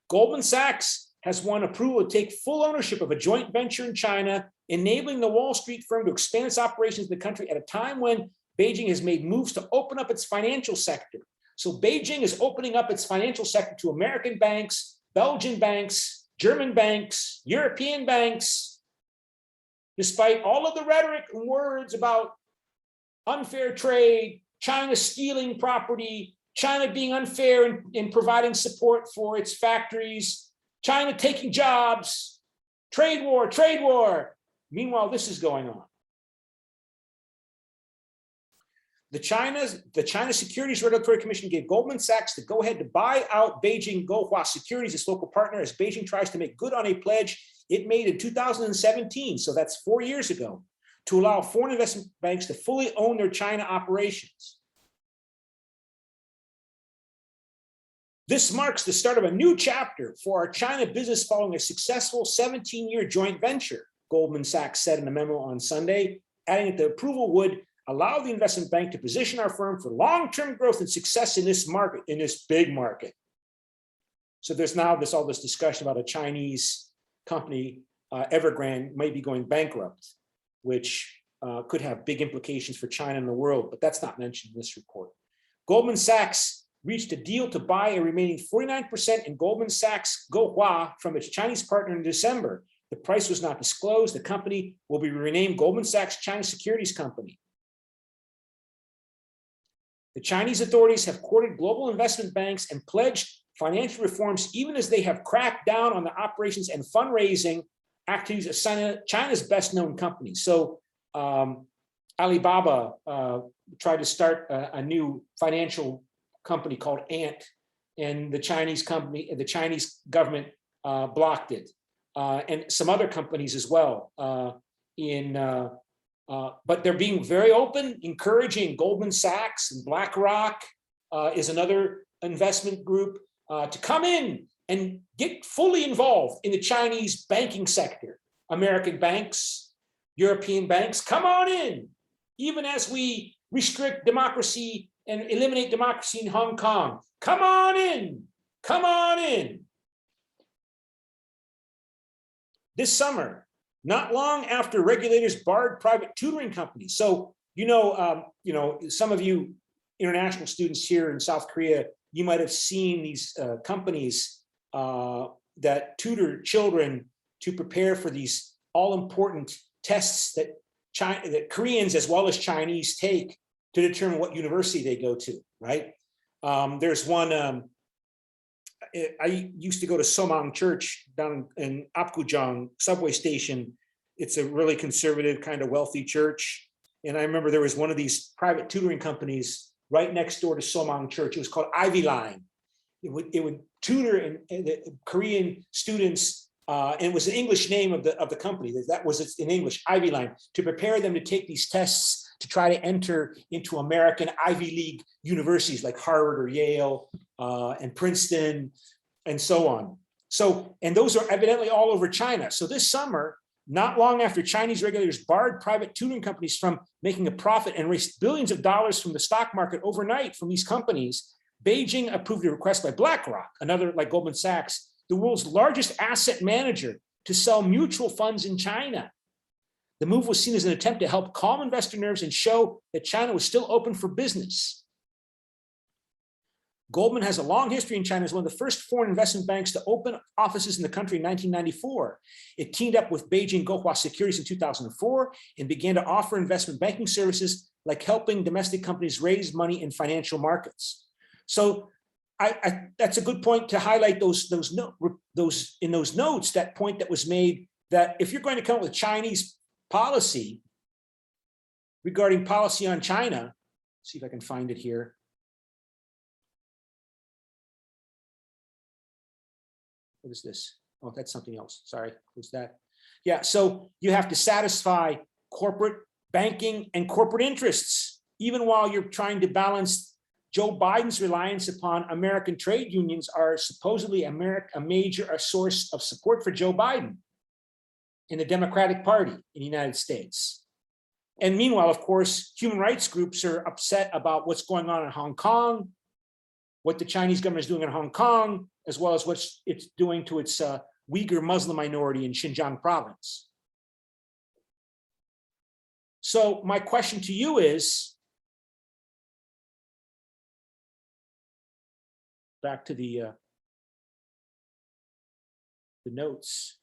Goldman Sachs has won approval to take full ownership of a joint venture in China, enabling the Wall Street firm to expand its operations in the country at a time when Beijing has made moves to open up its financial sector. So Beijing is opening up its financial sector to American banks, Belgian banks, German banks, European banks. Despite all of the rhetoric and words about unfair trade, China stealing property, China being unfair in providing support for its factories, China taking jobs, trade war, trade war. Meanwhile, this is going on. The China Securities Regulatory Commission gave Goldman Sachs the go-ahead to buy out Beijing Gohua Securities, its local partner, as Beijing tries to make good on a pledge it made in 2017, so that's 4 years ago, to allow foreign investment banks to fully own their China operations. This marks the start of a new chapter for our China business following a successful 17-year joint venture, Goldman Sachs said in a memo on Sunday, adding that the approval would allow the investment bank to position our firm for long-term growth and success in this market, in this big market. So there's now all this discussion about a Chinese company, Evergrande, might be going bankrupt, which could have big implications for China and the world, but that's not mentioned in this report. Goldman Sachs reached a deal to buy a remaining 49% in Goldman Sachs Gohua from its Chinese partner in December. The price was not disclosed. The company will be renamed Goldman Sachs China Securities Company. The Chinese authorities have courted global investment banks and pledged financial reforms, even as they have cracked down on the operations and fundraising activities of China's best-known companies. So Alibaba tried to start a new financial company called Ant, and the Chinese government blocked it, and some other companies as well. But they're being very open, encouraging Goldman Sachs and BlackRock is another investment group to come in and get fully involved in the Chinese banking sector. American banks, European banks, come on in, even as we restrict democracy and eliminate democracy in Hong Kong. Come on in, come on in. this summer, not long after regulators barred private tutoring companies. So, some of you international students here in South Korea, you might have seen these companies that tutor children to prepare for these all-important tests that Koreans as well as Chinese take to determine what university they go to, right? There's one, I used to go to Somang Church down in Apgujeong subway station. It's a really conservative, kind of wealthy church. And I remember there was one of these private tutoring companies right next door to Somang Church. It was called Ivy Line. It would tutor the Korean students, and it was an English name of the company. That was in English, Ivy Line, to prepare them to take these tests to try to enter into American Ivy League universities like Harvard or Yale and Princeton and so on. So, and those are evidently all over China. So this summer, not long after Chinese regulators barred private tutoring companies from making a profit and raised billions of dollars from the stock market overnight from these companies, Beijing approved a request by BlackRock, another like Goldman Sachs, the world's largest asset manager, to sell mutual funds in China. The move was seen as an attempt to help calm investor nerves and show that China was still open for business. Goldman has a long history in China as one of the first foreign investment banks to open offices in the country in 1994. It teamed up with Beijing Guohua Securities in 2004 and began to offer investment banking services like helping domestic companies raise money in financial markets. So that's a good point to highlight those in those notes, that point that was made, that if you're going to come up with Chinese policy regarding policy on China, see if I can find it here. What is this? Oh, that's something else. Sorry, who's that? Yeah, so you have to satisfy corporate banking and corporate interests, even while you're trying to balance Joe Biden's reliance upon American trade unions are supposedly a major source of support for Joe Biden in the Democratic Party in the United States. And meanwhile, of course, human rights groups are upset about what's going on in Hong Kong, what the Chinese government is doing in Hong Kong, as well as what it's doing to its Uyghur Muslim minority in Xinjiang province. So my question to you is, back to the notes.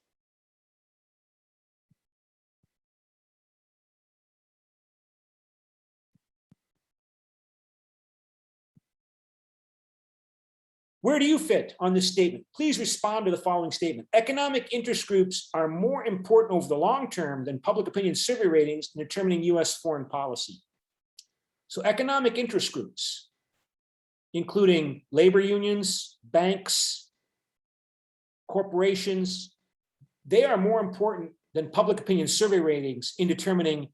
Where do you fit on this statement? Please respond to the following statement. Economic interest groups are more important over the long term than public opinion survey ratings in determining US foreign policy. So economic interest groups, including labor unions, banks, corporations, they are more important than public opinion survey ratings in determining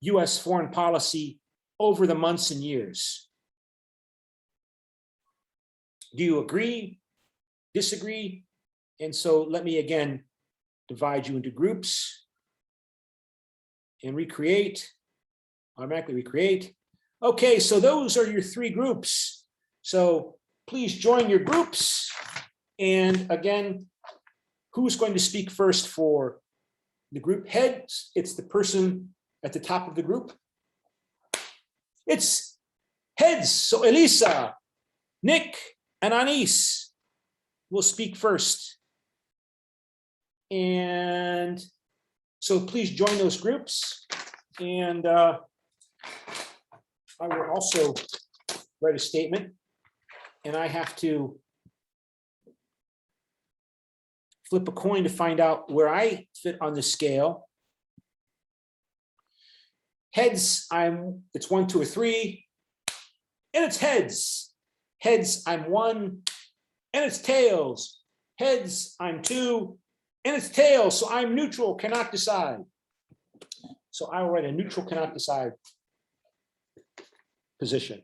US foreign policy over the months and years. Do you agree, disagree? And so let me again divide you into groups and recreate, automatically recreate. Okay, so those are your three groups. So please join your groups. And again, who's going to speak first for the group heads? It's the person at the top of the group. It's heads. So Elisa, Nick, and Anis will speak first. And so please join those groups. And I will also write a statement. And I have to flip a coin to find out where I fit on the scale. Heads, it's 1, 2, or 3. And it's heads. Heads, I'm 1, and it's tails. Heads, I'm 2, and it's tails. So I'm neutral, cannot decide. So I will write a neutral, cannot decide position.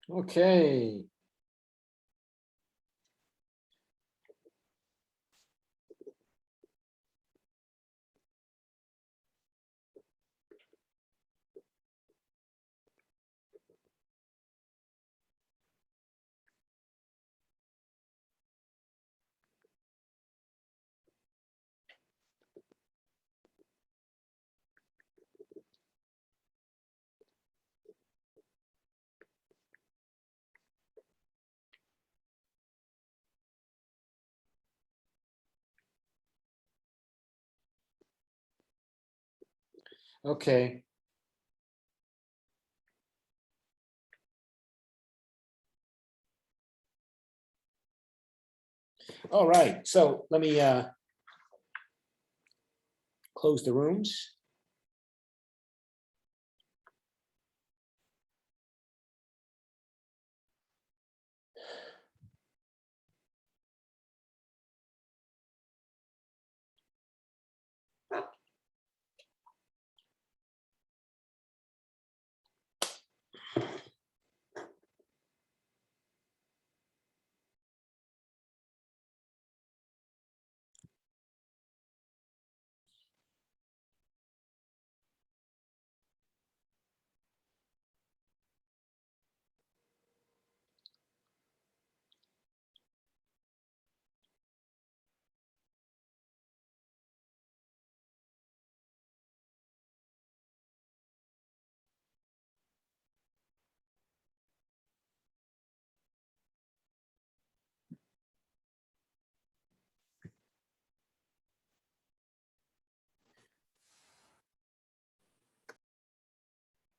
Okay. Okay. All right. So let me close the rooms.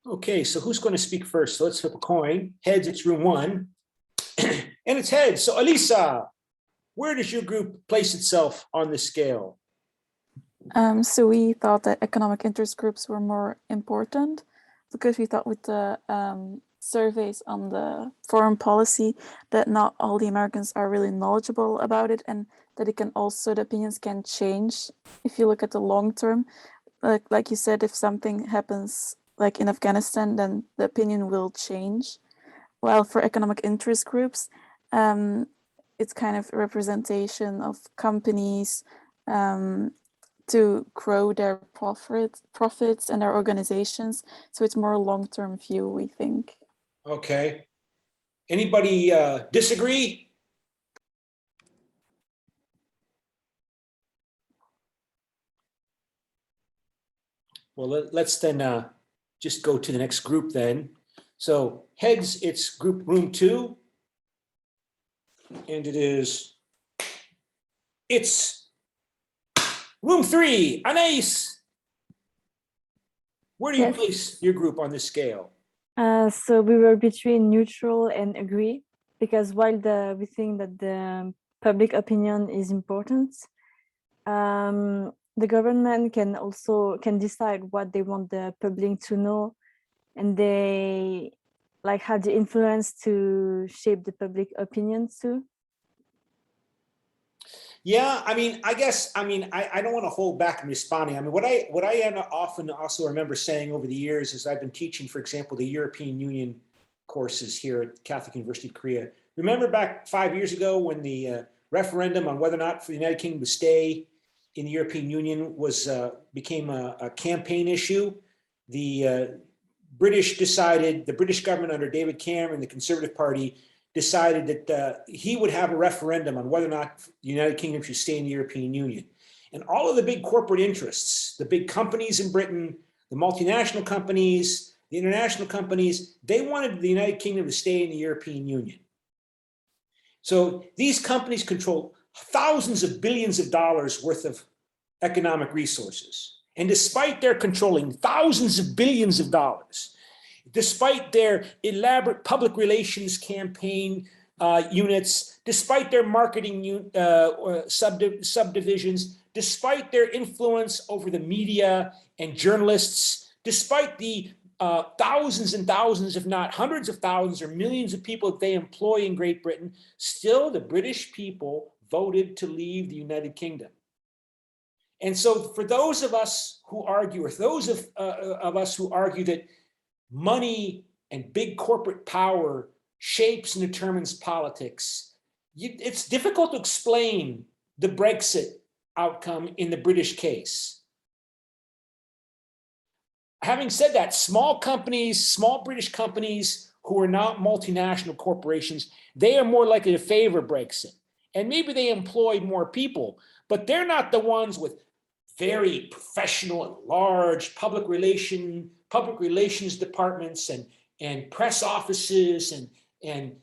Okay, so who's going to speak first? So let's flip a coin. Heads, it's room one. And it's heads. So Elisa, where does your group place itself on the scale? So we thought that economic interest groups were more important because we thought with the surveys on the foreign policy that not all the Americans are really knowledgeable about it, and that it can also, the opinions can change if you look at the long term. Like you said, if something happens like in Afghanistan, then the opinion will change. While for economic interest groups, it's kind of a representation of companies to grow their profits and their organizations. So it's more a long-term view, we think. Okay. Anybody disagree? Well, let's then just go to the next group then. So heads, it's group room two. And it's room three. Anais, where do you Yes. place your group on this scale? So we were between neutral and agree, because while we think that the public opinion is important, the government can decide what they want the public to know, and they like have the influence to shape the public opinion too. Yeah, I mean, I don't want to hold back in responding. I mean, what I often also remember saying over the years is I've been teaching, for example, the European Union courses here at Catholic University of Korea. Remember back 5 years ago when the referendum on whether or not for the United Kingdom to stay in the European Union became a campaign issue? The British government under David Cameron, the Conservative Party, decided that he would have a referendum on whether or not the United Kingdom should stay in the European Union. And all of the big corporate interests, the big companies in Britain, the multinational companies, the international companies, they wanted the United Kingdom to stay in the European Union. So these companies control thousands of billions of dollars worth of economic resources. And despite their controlling thousands of billions of dollars, despite their elaborate public relations campaign units, despite their marketing subdivisions, despite their influence over the media and journalists, despite the thousands and thousands, if not hundreds of thousands or millions of people that they employ in Great Britain, still the British people voted to leave the United Kingdom. And so for those of us who argue, or those of us who argue that money and big corporate power shapes and determines politics, it's difficult to explain the Brexit outcome in the British case. Having said that, small companies, small British companies who are not multinational corporations, they are more likely to favor Brexit. And maybe they employ more people, but they're not the ones with very professional and large public relations departments and press offices and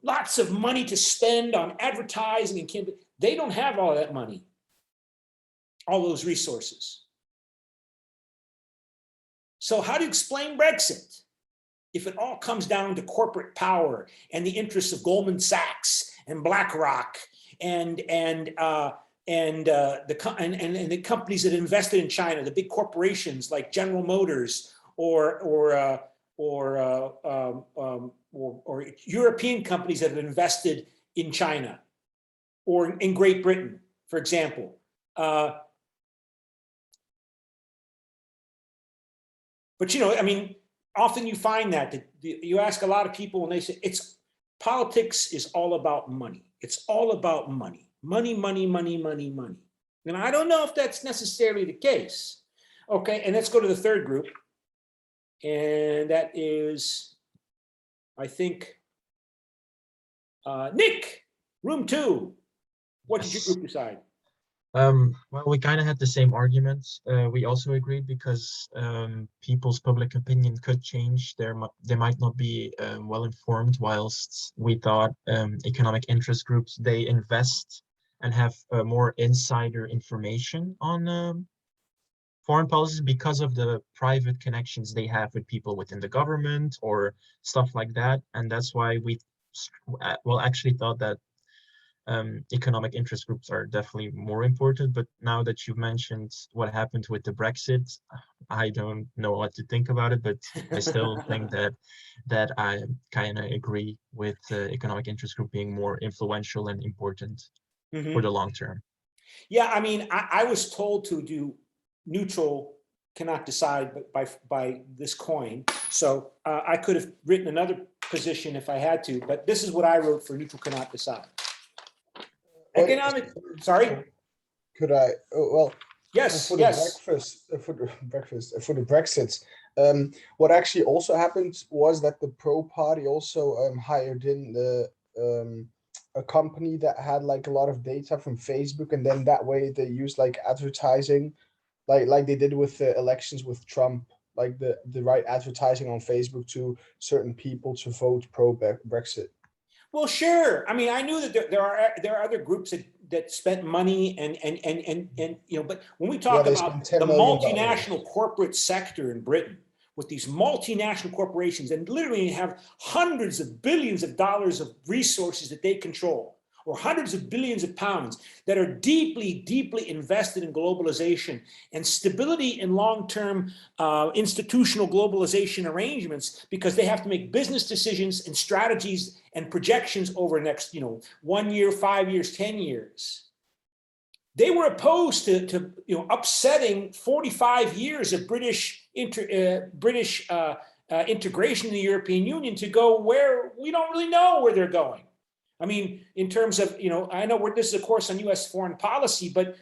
lots of money to spend on advertising and campaign. They don't have all that money, all those resources. So how do you explain Brexit if it all comes down to corporate power and the interests of Goldman Sachs and BlackRock and the companies that invested in China, the big corporations like General Motors or European companies that have invested in China or in Great Britain, for example. But, you know, I mean, often you find that you ask a lot of people and they say politics is all about money. It's all about money, money, money, money, money, money. And I don't know if that's necessarily the case. Okay, and let's go to the third group. And that is, I think, Nick, room 2. What did your group decide? Well, we kind of had the same arguments. We also agreed because people's public opinion could change. They might not be well informed, whilst we thought economic interest groups, they invest and have more insider information on foreign policies because of the private connections they have with people within the government or stuff like that. And that's why we actually thought that economic interest groups are definitely more important. But now that you've mentioned what happened with the Brexit, I don't know what to think about it, but I still think that I kind of agree with economic interest group being more influential and important for the long term. Yeah, I mean, I was told to do neutral cannot decide by this coin. So I could have written another position if I had to, but this is what I wrote for neutral cannot decide. Economic, sorry? Could I, well, yes, for the yes. for the Brexit, what actually also happened was that the Pro Party also hired in a company that had like a lot of data from Facebook, and then that way they used like advertising, like they did with the elections with Trump, like the right advertising on Facebook to certain people to vote pro Brexit. Well, sure. I mean, I knew that there are other groups that spent money and you know, but when we talk about the multinational corporate sector in Britain with these multinational corporations and literally have hundreds of billions of dollars of resources that they control, or hundreds of billions of pounds that are deeply, deeply invested in globalization and stability in long-term institutional globalization arrangements, because they have to make business decisions and strategies and projections over the next, 1 year, 5 years, 10 years. They were opposed to upsetting 45 years of British integration in the European Union to go where we don't really know where they're going. I mean, in terms of, I know this is a course on U.S. foreign policy, but,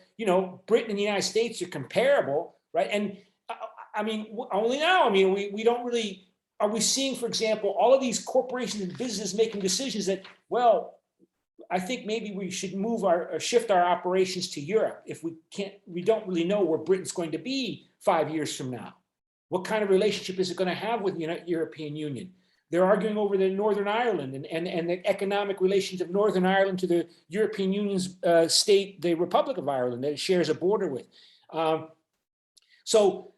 Britain and the United States are comparable, right? And I mean, only now, I mean, we don't really, are we seeing, for example, all of these corporations and businesses making decisions that, well, I think maybe we should shift our operations to Europe if we don't really know where Britain's going to be 5 years from now. What kind of relationship is it going to have with the European Union? They're arguing over the Northern Ireland and the economic relations of Northern Ireland to the European Union's state, the Republic of Ireland, that it shares a border with. So,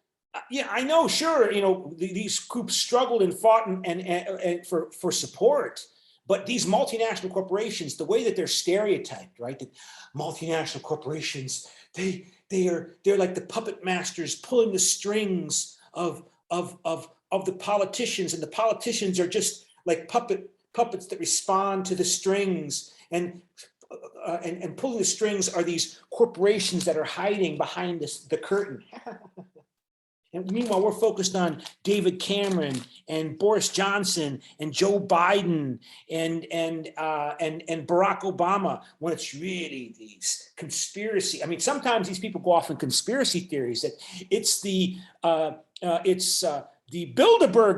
yeah, I know, sure, these groups struggled and fought and for support, but these multinational corporations, the way that they're stereotyped, right? The multinational corporations, they're like the puppet masters pulling the strings of the politicians, and the politicians are just like puppets that respond to the strings, and pulling the strings are these corporations that are hiding behind the curtain. And meanwhile, we're focused on David Cameron and Boris Johnson and Joe Biden and Barack Obama, when it's really these conspiracy. I mean, sometimes these people go off in conspiracy theories that it's the Bilderberg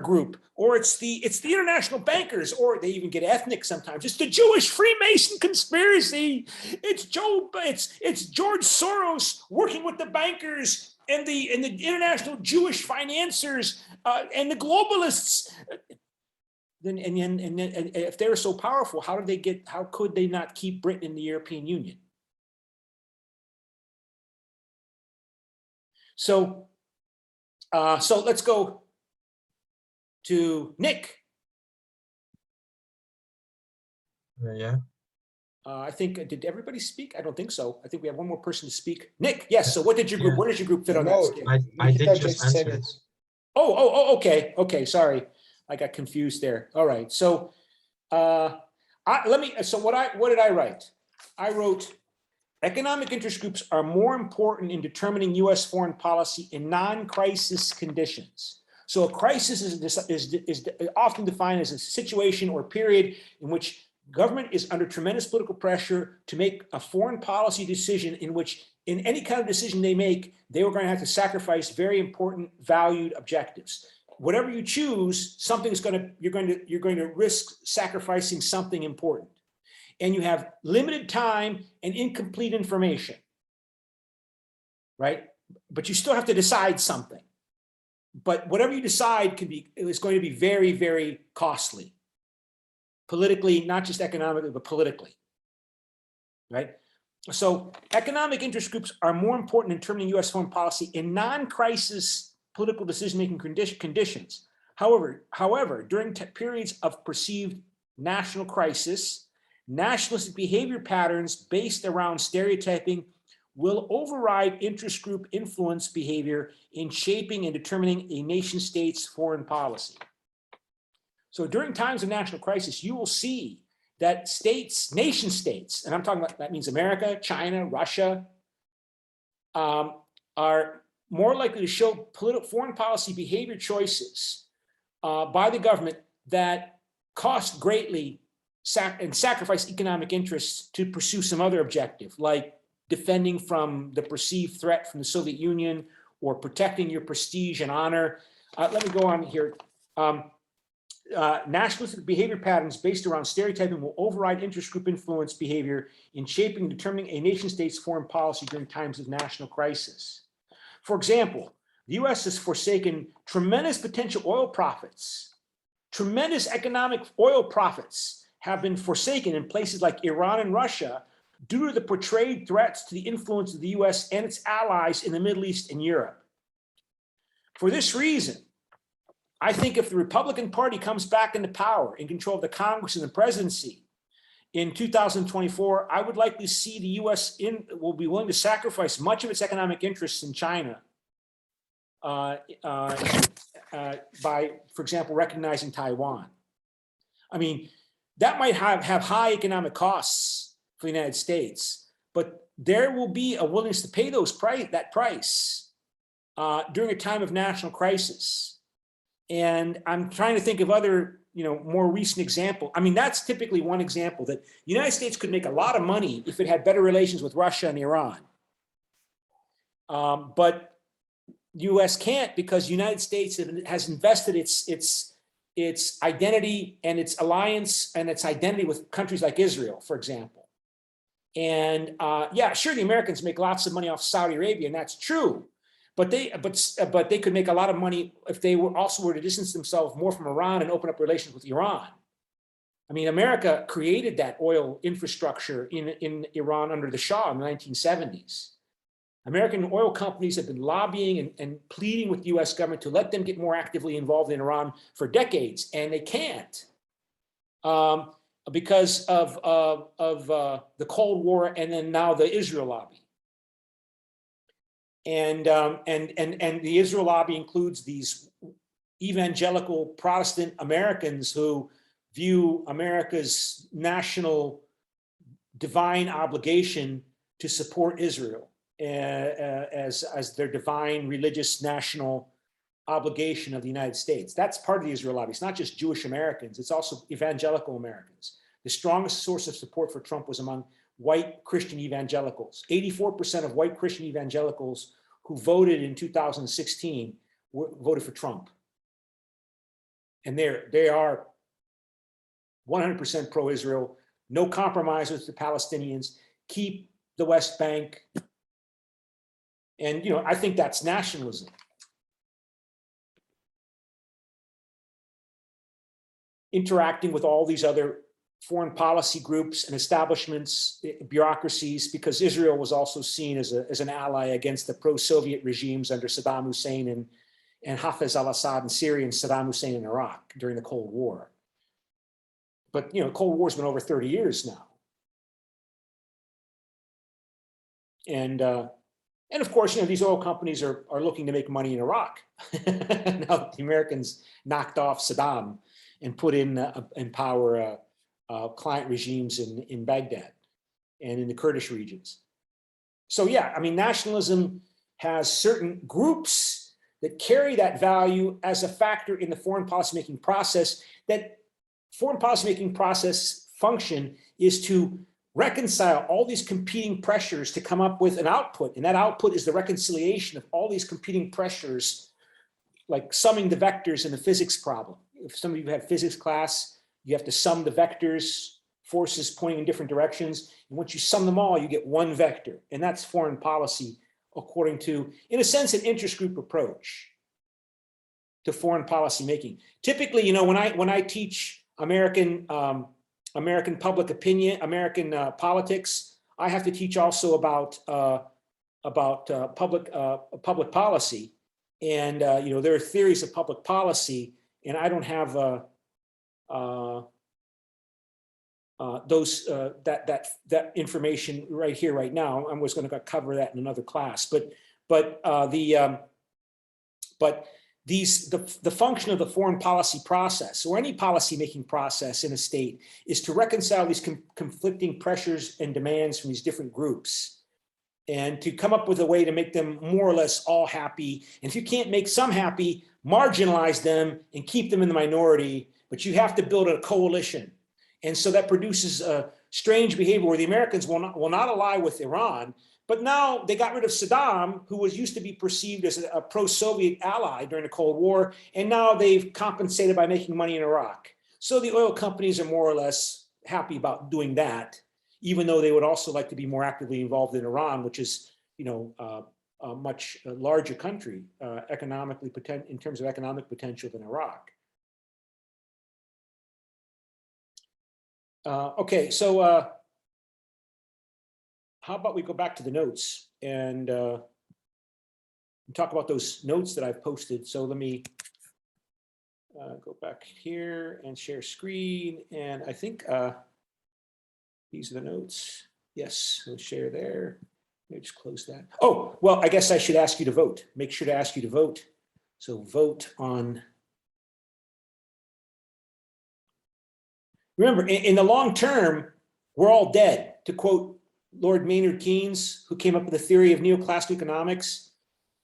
Group, or it's the international bankers, or they even get ethnic sometimes. It's the Jewish Freemason conspiracy. It's George Soros working with the bankers and the international Jewish financiers and the globalists. Then if they're so powerful, how could they not keep Britain in the European Union? So let's go to Nick. Yeah. I think, did everybody speak? I don't think so. I think we have one more person to speak. Nick, yes. So what did your group, where does your group fit on that No, scale? I did Nikita just said answer. it. Okay. Sorry. I got confused there. All right. So what did I write? I wrote, economic interest groups are more important in determining US foreign policy in non-crisis conditions. So a crisis is often defined as a situation or period in which government is under tremendous political pressure to make a foreign policy decision, in which in any kind of decision they make, they were going to have to sacrifice very important valued objectives. Whatever you choose, you're going to risk sacrificing something important. And you have limited time and incomplete information, right? But you still have to decide something. But whatever you decide is going to be very, very costly. Politically, not just economically, but politically, right? So economic interest groups are more important in determining US foreign policy in non-crisis political decision-making conditions. However, during periods of perceived national crisis, nationalistic behavior patterns based around stereotyping will override interest group influence behavior in shaping and determining a nation state's foreign policy. So during times of national crisis, you will see that nation states, and I'm talking about, that means America, China, Russia, are more likely to show foreign policy behavior choices by the government that cost greatly and sacrifice economic interests to pursue some other objective, like defending from the perceived threat from the Soviet Union or protecting your prestige and honor. Let me go on here. Nationalistic behavior patterns based around stereotyping will override interest group influence behavior in shaping and determining a nation state's foreign policy during times of national crisis. For example, the US has forsaken tremendous potential oil profits. Tremendous economic oil profits have been forsaken in places like Iran and Russia due to the portrayed threats to the influence of the US and its allies in the Middle East and Europe. For this reason, I think if the Republican Party comes back into power, in control of the Congress and the presidency in 2024, I would likely see the US will be willing to sacrifice much of its economic interests in China by, for example, recognizing Taiwan. I mean, that might have high economic costs for the United States, but there will be a willingness to pay that price during a time of national crisis. And I'm trying to think of other, more recent example. I mean, that's typically one example that the United States could make a lot of money if it had better relations with Russia and Iran. But US can't, because the United States has invested its identity and its alliance and its identity with countries like Israel, for example. And yeah, sure, the Americans make lots of money off Saudi Arabia, and that's true. But they could make a lot of money if they were to distance themselves more from Iran and open up relations with Iran. I mean, America created that oil infrastructure in Iran under the Shah in the 1970s. American oil companies have been lobbying and pleading with the US government to let them get more actively involved in Iran for decades, and they can't because of the Cold War and then now the Israel lobby. And the Israel lobby includes these evangelical Protestant Americans who view America's national divine obligation to support Israel as their divine religious national obligation of the United States. That's part of the Israel lobby. It's not just Jewish Americans, it's also evangelical Americans. The strongest source of support for Trump was among white Christian evangelicals. 84% of white Christian evangelicals who voted in 2016 voted for Trump. And they are 100% pro-Israel, no compromise with the Palestinians, keep the West Bank. And, I think that's nationalism. Interacting with all these other foreign policy groups and establishments, bureaucracies, because Israel was also seen as an ally against the pro-Soviet regimes under Saddam Hussein and Hafez al-Assad in Syria and Saddam Hussein in Iraq during the Cold War. But, Cold War's been over 30 years now. And of course, these oil companies are looking to make money in Iraq. Now the Americans knocked off Saddam and put in power client regimes in Baghdad and in the Kurdish regions. So yeah, nationalism has certain groups that carry that value as a factor in the foreign policymaking process. That foreign policymaking process function is to reconcile all these competing pressures to come up with an output. And that output is the reconciliation of all these competing pressures, like summing the vectors in the physics problem. If some of you have physics class, you have to sum the vectors, forces pointing in different directions. And once you sum them all, you get one vector. And that's foreign policy, according to, in a sense, an interest group approach to foreign policy making. Typically, when I teach American public opinion, American politics, I have to teach also about public policy. And there are theories of public policy, and I don't have that information right here, right now. I was going to cover that in another class, but the function of the foreign policy process, or any policy-making process in a state, is to reconcile these conflicting pressures and demands from these different groups, and to come up with a way to make them more or less all happy. And if you can't make some happy, marginalize them and keep them in the minority, but you have to build a coalition. And so that produces a strange behavior where the Americans will not ally with Iran. But now they got rid of Saddam, who used to be perceived as a pro-Soviet ally during the Cold War, and now they've compensated by making money in Iraq. So the oil companies are more or less happy about doing that, even though they would also like to be more actively involved in Iran, which is, a much larger country economically, in terms of economic potential, than Iraq. Okay, so how about we go back to the notes and talk about those notes that I've posted. So let me go back here and share screen. And I think these are the notes. Yes, we'll share there. Let me just close that. Oh, well, I guess I should ask you to vote. Make sure to ask you to vote. So vote on. Remember, in the long term, we're all dead, to quote Lord Maynard Keynes, who came up with the theory of neoclassical economics.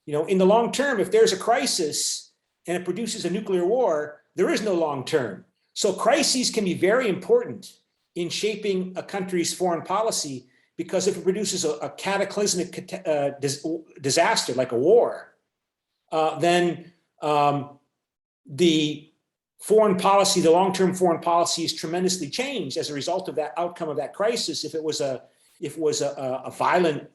In the long term, if there's a crisis and it produces a nuclear war, there is no long term. So crises can be very important in shaping a country's foreign policy, because if it produces a cataclysmic disaster like a war, then the foreign policy, the long-term foreign policy, is tremendously changed as a result of that outcome of that crisis. If it was a violent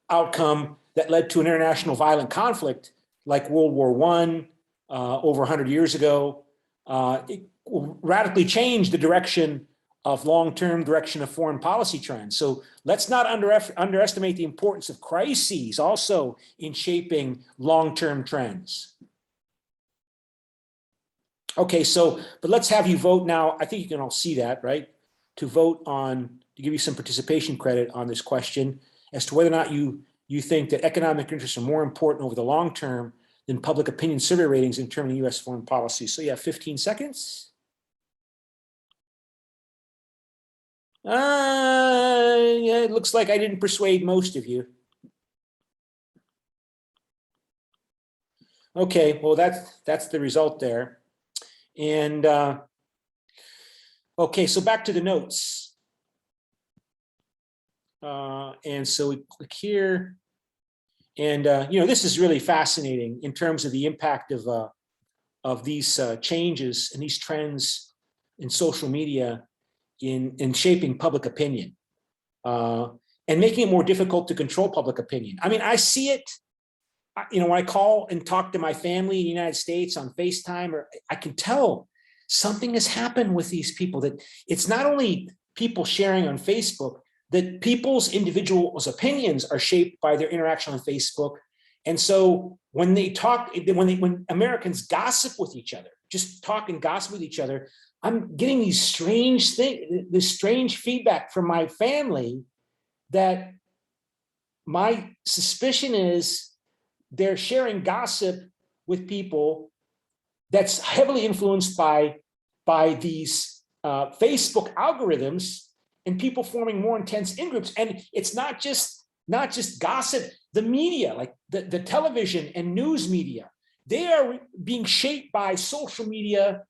outcome that led to an international violent conflict like World War I over 100 years ago, it radically changed the direction of long-term direction of foreign policy trends. So let's not underestimate the importance of crises also in shaping long-term trends. Okay, but let's have you vote now. I think you can all see that, right? To vote on, to give you some participation credit on this question as to whether or not you think that economic interests are more important over the long term than public opinion survey ratings in determining U.S. foreign policy. So you have 15 seconds. Yeah, it looks like I didn't persuade most of you. Okay, well, that's the result there. And okay, so back to the notes. And so we click here. And you know, this is really fascinating in terms of the impact of these changes and these trends in social media in shaping public opinion and making it more difficult to control public opinion. I mean, I see it, you know, when I call and talk to my family in the United States on FaceTime, or I can tell something has happened with these people, that it's not only people sharing on Facebook, that people's individuals' opinions are shaped by their interaction on Facebook. And so when they talk, when Americans gossip with each other, just talk and gossip with each other, I'm getting these strange things, this strange feedback from my family that my suspicion is they're sharing gossip with people that's heavily influenced by these Facebook algorithms, and people forming more intense in-groups. And it's not just gossip. The media, like the television and news media, they are being shaped by social media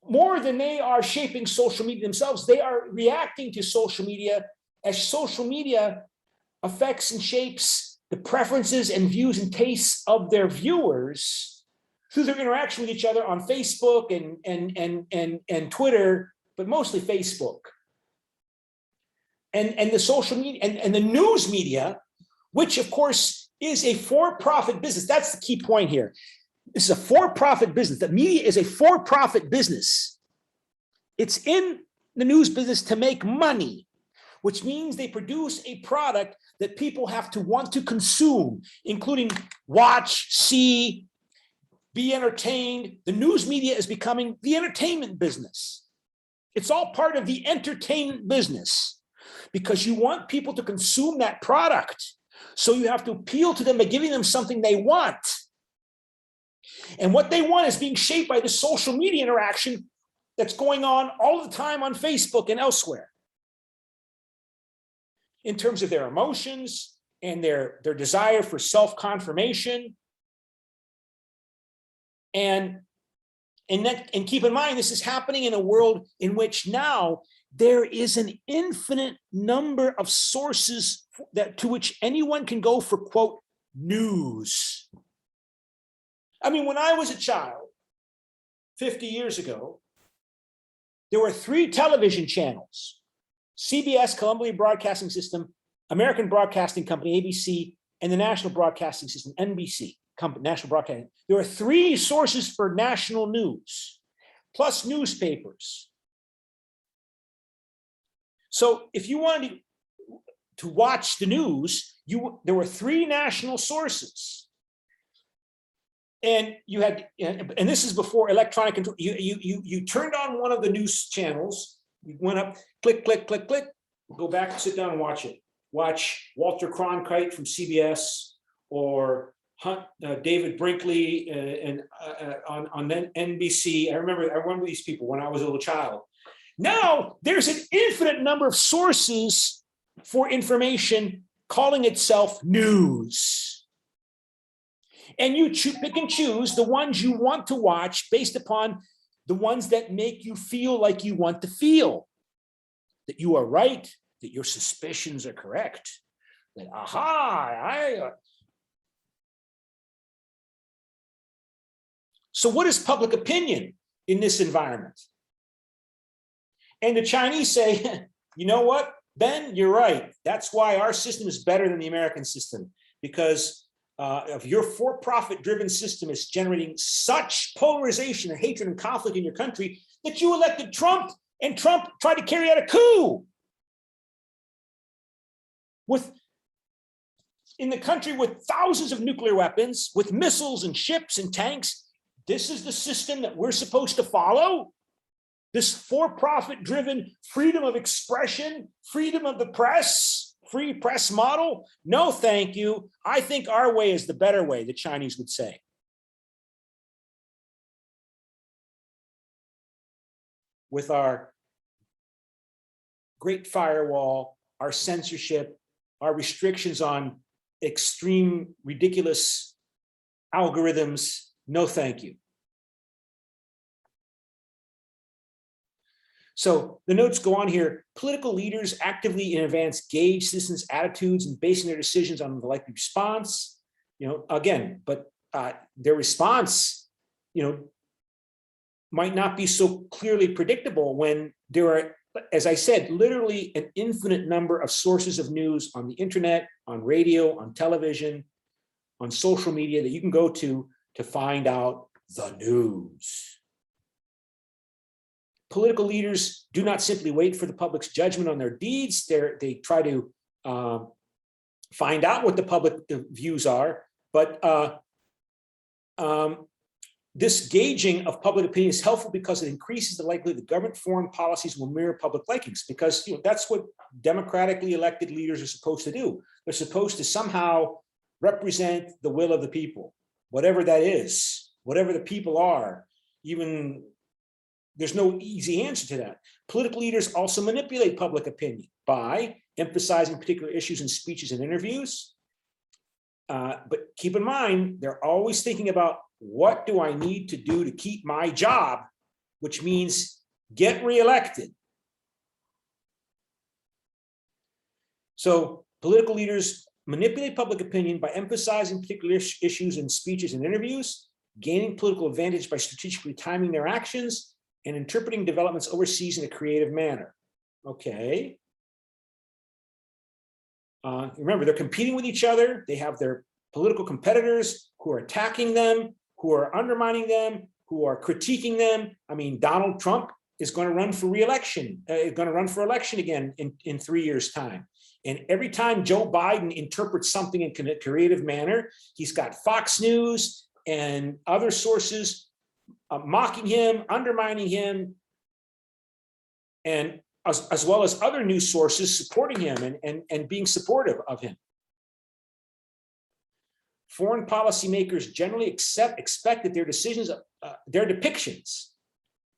more than they are shaping social media themselves. They are reacting to social media as social media affects and shapes the preferences and views and tastes of their viewers through their interaction with each other on Facebook and Twitter, but mostly Facebook. And the social media and the news media, which of course is a for-profit business. That's the key point here. This is a for-profit business. The media is a for-profit business. It's in the news business to make money, which means they produce a product that people have to want to consume, including watch, see, be entertained. The news media is becoming the entertainment business. It's all part of the entertainment business because you want people to consume that product. So you have to appeal to them by giving them something they want. And what they want is being shaped by the social media interaction that's going on all the time on Facebook and elsewhere, in terms of their emotions and their desire for self-confirmation. And keep in mind, this is happening in a world in which now there is an infinite number of sources to which anyone can go for, quote, news. I mean, when I was a child, 50 years ago, there were 3 television channels: CBS, Columbia Broadcasting System, American Broadcasting Company, ABC, and the National Broadcasting System, NBC, National Broadcasting. There were 3 sources for national news, plus newspapers. So if you wanted to watch the news, there were 3 national sources. And you had, and this is before electronic control. You turned on one of the news channels, you went up, click, click, click, click, go back, sit down and watch it. Watch Walter Cronkite from CBS or David Brinkley on NBC. I remember these people when I was a little child. Now there's an infinite number of sources for information calling itself news. And you pick and choose the ones you want to watch based upon the ones that make you feel like you want to feel. That you are right, that your suspicions are correct. That, So what is public opinion in this environment? And the Chinese say, you know what, Ben, you're right. That's why our system is better than the American system, because of your for-profit driven system is generating such polarization and hatred and conflict in your country that you elected Trump, and Trump tried to carry out a coup in the country with thousands of nuclear weapons, with missiles and ships and tanks. This is the system that we're supposed to follow? This for-profit driven freedom of expression, freedom of the press, free press model? No, thank you. I think our way is the better way, the Chinese would say. With our great firewall, our censorship, our restrictions on extreme, ridiculous algorithms, no thank you. So the notes go on here. Political leaders actively in advance gauge citizens' attitudes and basing their decisions on the likely response. Again, but their response, might not be so clearly predictable when there are, as I said, literally an infinite number of sources of news on the internet, on radio, on television, on social media that you can go to find out the news. Political leaders do not simply wait for the public's judgment on their deeds. They try to find out what the public views are, but this gauging of public opinion is helpful because it increases the likelihood that government foreign policies will mirror public likings, because that's what democratically elected leaders are supposed to do. They're supposed to somehow represent the will of the people, whatever that is, whatever the people are. Even there's no easy answer to that. Political leaders also manipulate public opinion by emphasizing particular issues in speeches and interviews. But keep in mind, they're always thinking about, what do I need to do to keep my job, which means get reelected. So political leaders manipulate public opinion by emphasizing particular issues in speeches and interviews, gaining political advantage by strategically timing their actions, and interpreting developments overseas in a creative manner. Okay. Remember, they're competing with each other. They have their political competitors who are attacking them, who are undermining them, who are critiquing them. I mean, Donald Trump is going to run for re-election, again in 3 years' time. And every time Joe Biden interprets something in a creative manner, he's got Fox News and other sources mocking him, undermining him, and as well as other news sources supporting him and being supportive of him. Foreign policymakers generally expect that their decisions, their depictions,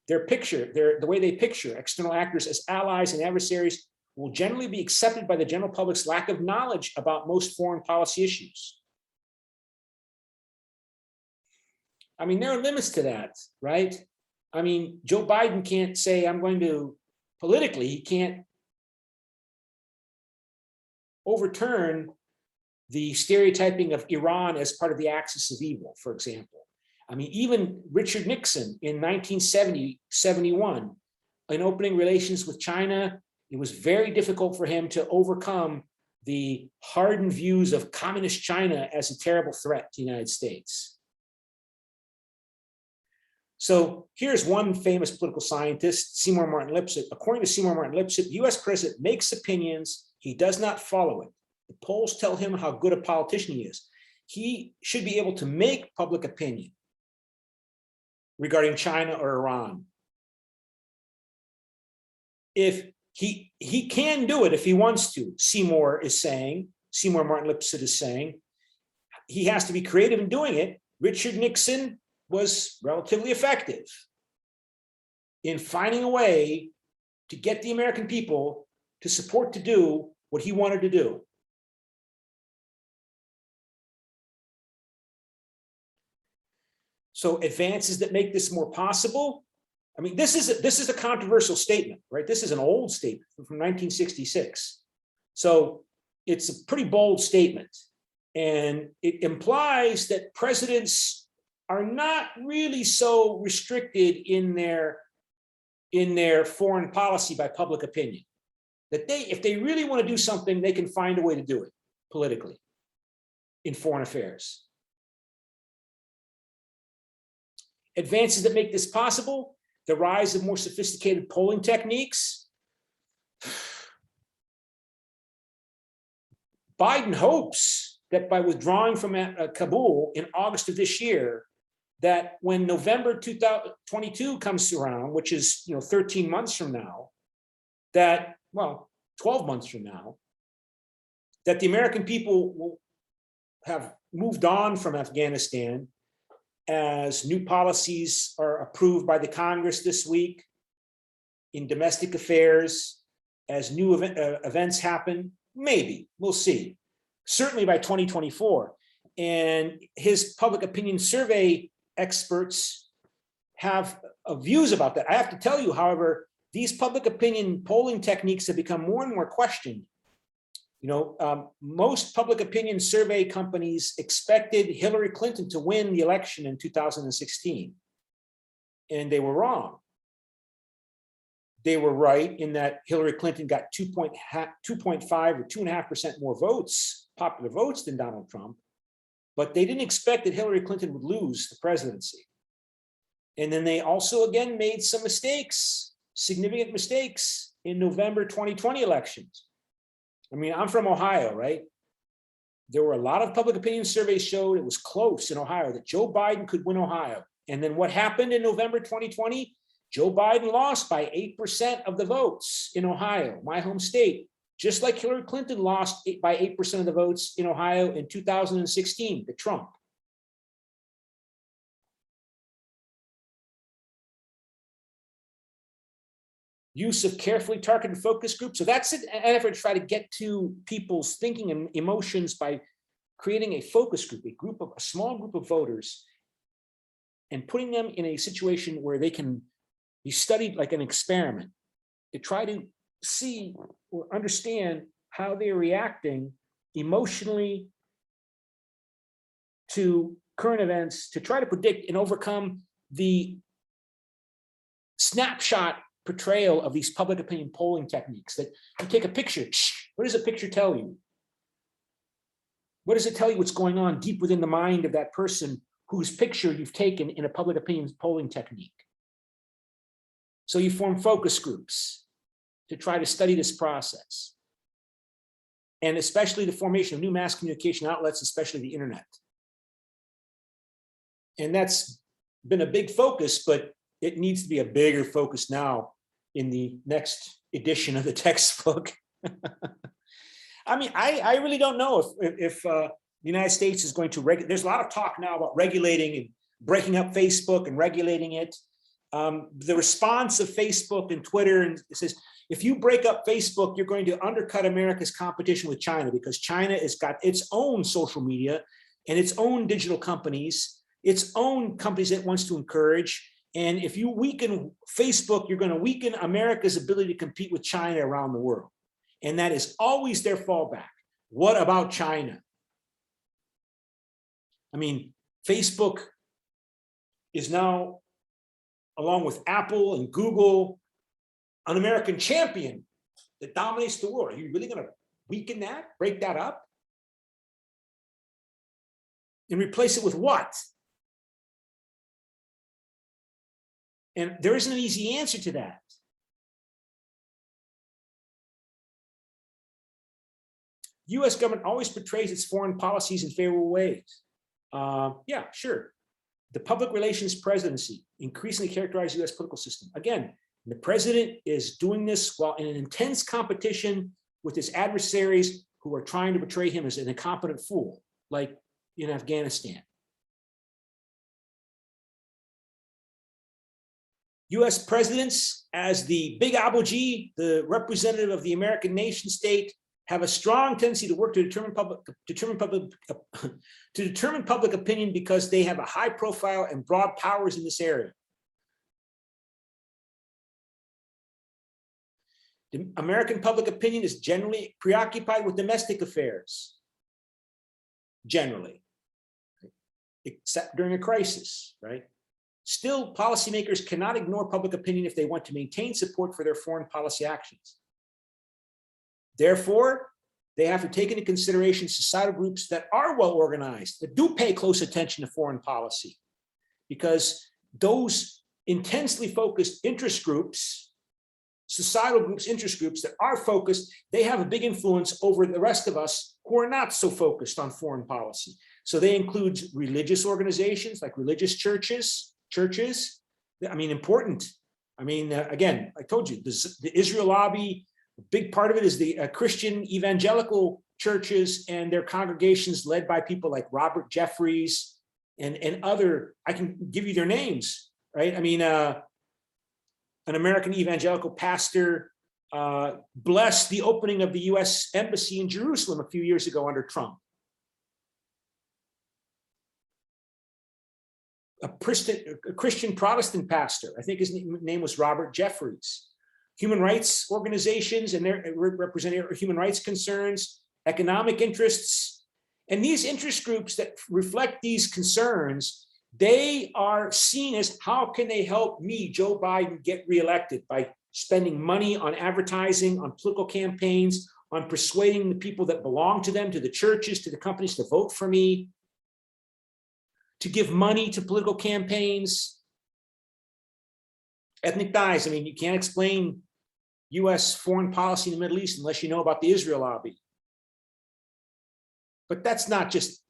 the way they picture external actors as allies and adversaries will generally be accepted by the general public's lack of knowledge about most foreign policy issues. I mean, there are limits to that, right? I mean, Joe Biden can't say, I'm going to, politically, he can't overturn the stereotyping of Iran as part of the axis of evil, for example. I mean, even Richard Nixon in 1971, in opening relations with China, it was very difficult for him to overcome the hardened views of communist China as a terrible threat to the United States. So here's one famous political scientist, Seymour Martin Lipset. According to Seymour Martin Lipset, the US president makes opinions, he does not follow it. The polls tell him how good a politician he is. He should be able to make public opinion regarding China or Iran. If he can do it if he wants to, Seymour Martin Lipset is saying, he has to be creative in doing it. Richard Nixon was relatively effective in finding a way to get the American people to support to do what he wanted to do. So advances that make this more possible. I mean, this is a controversial statement, right? This is an old statement from 1966. So it's a pretty bold statement. And it implies that presidents are not really so restricted in their foreign policy by public opinion. That if they really want to do something, they can find a way to do it politically in foreign affairs. Advances that make this possible, the rise of more sophisticated polling techniques. Biden hopes that by withdrawing from Kabul in August of this year, that when November 2022 comes around, which is 13 months from now, 12 months from now, that the American people will have moved on from Afghanistan as new policies are approved by the Congress this week in domestic affairs, as new events happen. Maybe, we'll see. Certainly by 2024. and his public opinion survey experts have views about that. I have to tell you, however, these public opinion polling techniques have become more and more questioned. You know, most public opinion survey companies expected Hillary Clinton to win the election in 2016, and they were wrong. They were right in that Hillary Clinton got 2.5 or 2.5% more votes, popular votes, than Donald Trump, but they didn't expect that Hillary Clinton would lose the presidency. And then they also again made some mistakes, significant mistakes in November 2020 elections. I mean, I'm from Ohio, right? There were a lot of public opinion surveys showed it was close in Ohio, that Joe Biden could win Ohio. And then what happened in November 2020? Joe Biden lost by 8% of the votes in Ohio, my home state, just like Hillary Clinton lost by 8% of the votes in Ohio in 2016 to Trump. Use of carefully targeted focus groups. So that's an effort to try to get to people's thinking and emotions by creating a focus group, a small group of voters, and putting them in a situation where they can be studied like an experiment to try to see or understand how they're reacting emotionally to current events, to try to predict and overcome the snapshot portrayal of these public opinion polling techniques. That you take a picture, what does a picture tell you? What does it tell you what's going on deep within the mind of that person whose picture you've taken in a public opinion polling technique? So you form focus groups to try to study this process, and especially the formation of new mass communication outlets, especially the internet. And that's been a big focus, but it needs to be a bigger focus now in the next edition of the textbook. I mean, I really don't know if the United States is going to regulate. There's a lot of talk now about regulating and breaking up Facebook and regulating it. The response of Facebook and Twitter, and it says, if you break up Facebook, you're going to undercut America's competition with China, because China has got its own social media and its own digital companies, its own companies it wants to encourage. And if you weaken Facebook, you're going to weaken America's ability to compete with China around the world. And that is always their fallback. What about China? I mean, Facebook is now, along with Apple and Google, an American champion that dominates the world. Are you really going to weaken that, break that up? And replace it with what? And there isn't an easy answer to that. US government always portrays its foreign policies in favorable ways. Yeah, sure. The public relations presidency increasingly characterized US political system. Again, the president is doing this while in an intense competition with his adversaries who are trying to portray him as an incompetent fool, like in Afghanistan. US presidents, as the big abogee, the representative of the American nation state, have a strong tendency to work to determine public opinion because they have a high profile and broad powers in this area. The American public opinion is generally preoccupied with domestic affairs, generally, except during a crisis, right? Still, policymakers cannot ignore public opinion if they want to maintain support for their foreign policy actions. Therefore, they have to take into consideration societal groups that are well organized, that do pay close attention to foreign policy, because those intensely focused interest groups, societal groups, interest groups that are focused, they have a big influence over the rest of us who are not so focused on foreign policy. So they include religious organizations like religious churches, I mean, important. I mean, again, I told you, the Israel lobby, a big part of it is the Christian evangelical churches and their congregations led by people like Robert Jeffries and other, I can give you their names, right? I mean, an American evangelical pastor blessed the opening of the US embassy in Jerusalem a few years ago under Trump. a Christian Protestant pastor. I think his name was Robert Jeffries. Human rights organizations and their representing human rights concerns, economic interests, and these interest groups that reflect these concerns, they are seen as how can they help me, Joe Biden, get reelected by spending money on advertising, on political campaigns, on persuading the people that belong to them, to the churches, to the companies to vote for me, to give money to political campaigns. Ethnic ties, I mean, you can't explain US foreign policy in the Middle East unless you know about the Israel lobby. But that's not just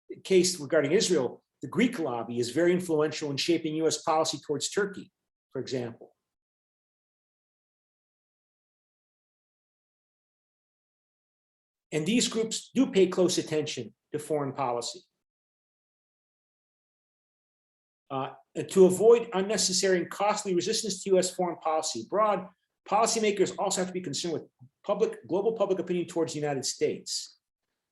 the case regarding Israel. The Greek lobby is very influential in shaping US policy towards Turkey, for example. And these groups do pay close attention to foreign policy. And to avoid unnecessary and costly resistance to US foreign policy abroad, policymakers also have to be concerned with global public opinion towards the United States.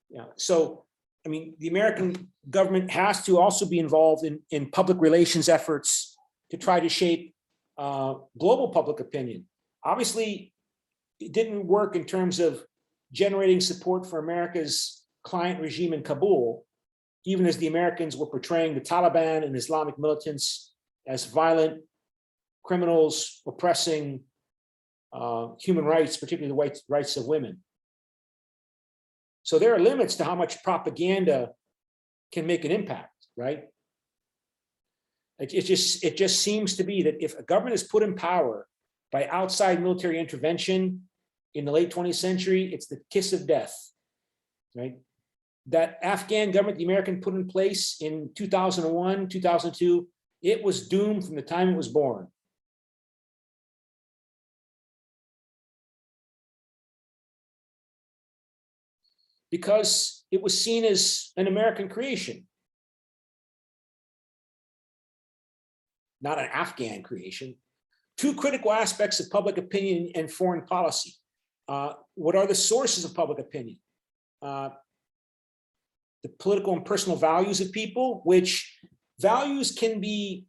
Yeah. So, I mean, the American government has to also be involved in public relations efforts to try to shape global public opinion. Obviously, it didn't work in terms of generating support for America's client regime in Kabul, even as the Americans were portraying the Taliban and Islamic militants as violent criminals oppressing human rights, particularly the rights of women. So there are limits to how much propaganda can make an impact, right? It just seems to be that if a government is put in power by outside military intervention in the late 20th century, it's the kiss of death, right? That Afghan government the American put in place in 2001, 2002, it was doomed from the time it was born. Because it was seen as an American creation, not an Afghan creation. Two critical aspects of public opinion and foreign policy. What are the sources of public opinion? The political and personal values of people, which values can be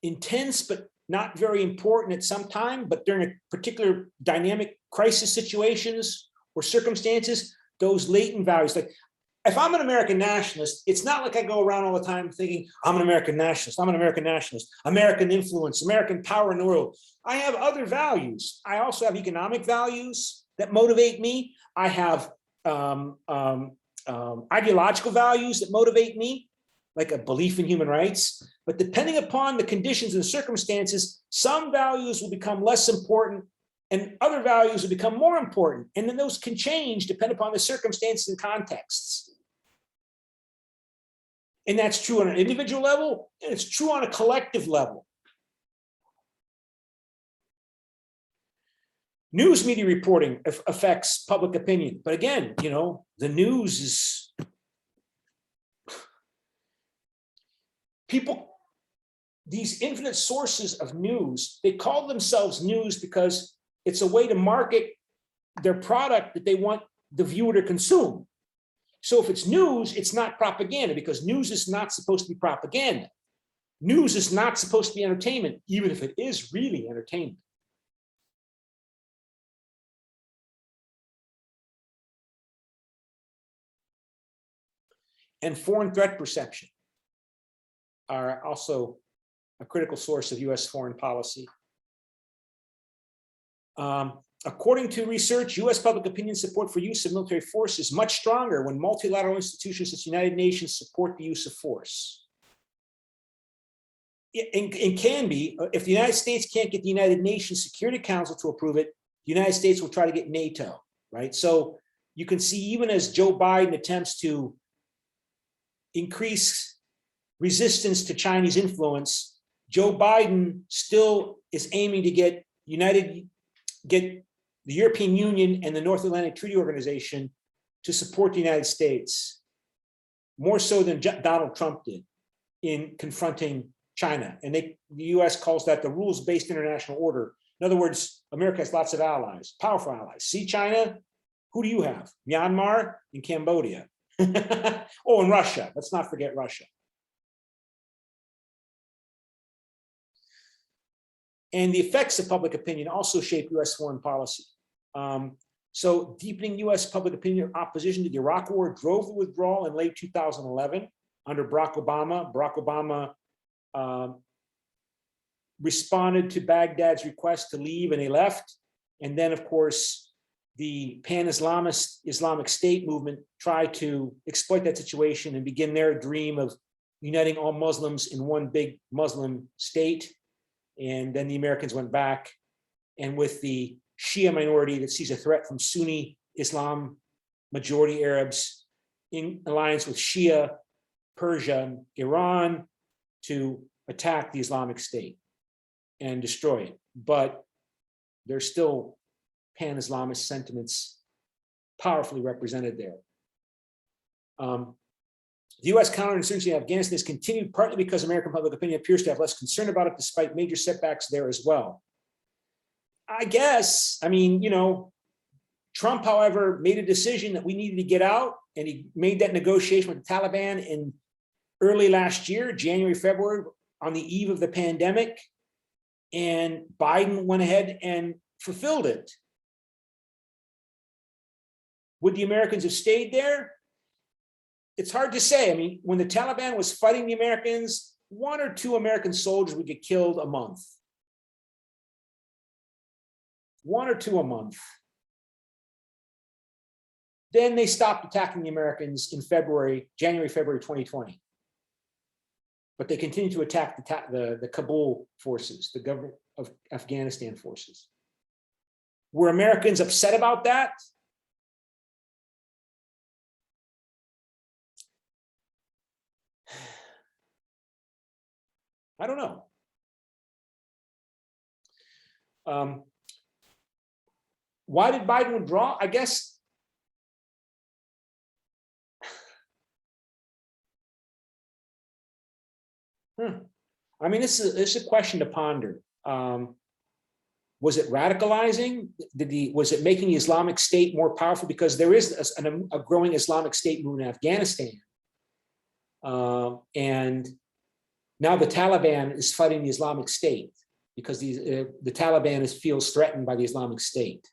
intense, but not very important at some time, but during a particular dynamic crisis situations or circumstances, those latent values, like if I'm an American nationalist, it's not like I go around all the time thinking I'm an American nationalist, I'm an American nationalist, American influence, American power in the world. I have other values. I also have economic values that motivate me. I have ideological values that motivate me, like a belief in human rights. But depending upon the conditions and circumstances, some values will become less important and other values will become more important. And then those can change depending upon the circumstances and contexts. And that's true on an individual level, and it's true on a collective level. News media reporting affects public opinion. But again, you know, the news is people, these infinite sources of news, they call themselves news because it's a way to market their product that they want the viewer to consume. So if it's news, it's not propaganda, because news is not supposed to be propaganda. News is not supposed to be entertainment, even if it is really entertainment. And foreign threat perception are also a critical source of US foreign policy. According to research, US public opinion support for use of military force is much stronger when multilateral institutions such as the United Nations support the use of force. It can be, if the United States can't get the United Nations Security Council to approve it, the United States will try to get NATO, right? So you can see, even as Joe Biden attempts to increase resistance to Chinese influence, Joe Biden still is aiming to get the European Union and the North Atlantic Treaty Organization to support the United States, more so than Donald Trump did in confronting China. And the US calls that the rules-based international order. In other words, America has lots of allies, powerful allies. See China? Who do you have? Myanmar and Cambodia. Oh, and Russia. Let's not forget Russia. And the effects of public opinion also shape US foreign policy. So deepening US public opinion opposition to the Iraq War drove the withdrawal in late 2011 under Barack Obama. Barack Obama responded to Baghdad's request to leave, and they left. And then, of course, the pan-Islamist Islamic State movement tried to exploit that situation and begin their dream of uniting all Muslims in one big Muslim state. And then the Americans went back, and with the Shia minority that sees a threat from Sunni Islam majority Arabs in alliance with Shia, Persia, and Iran to attack the Islamic State and destroy it. But there's still pan-Islamist sentiments powerfully represented there. The US counterinsurgency in Afghanistan has continued partly because American public opinion appears to have less concern about it despite major setbacks there as well. I guess, I mean, you know, Trump, however, made a decision that we needed to get out, and he made that negotiation with the Taliban in early last year, January, February, on the eve of the pandemic, and Biden went ahead and fulfilled it. Would the Americans have stayed there? It's hard to say. I mean, when the Taliban was fighting the Americans, 1 or 2 American soldiers would get killed a month. 1 or 2 a month. Then they stopped attacking the Americans in January, February 2020. But they continued to attack the Kabul forces, the government of Afghanistan forces. Were Americans upset about that? I don't know. Why did Biden withdraw? I guess I mean, this is a question to ponder. Was it radicalizing? Was it making the Islamic State more powerful? Because there is a growing Islamic State movement in Afghanistan. And now the Taliban is fighting the Islamic State because the Taliban feels threatened by the Islamic State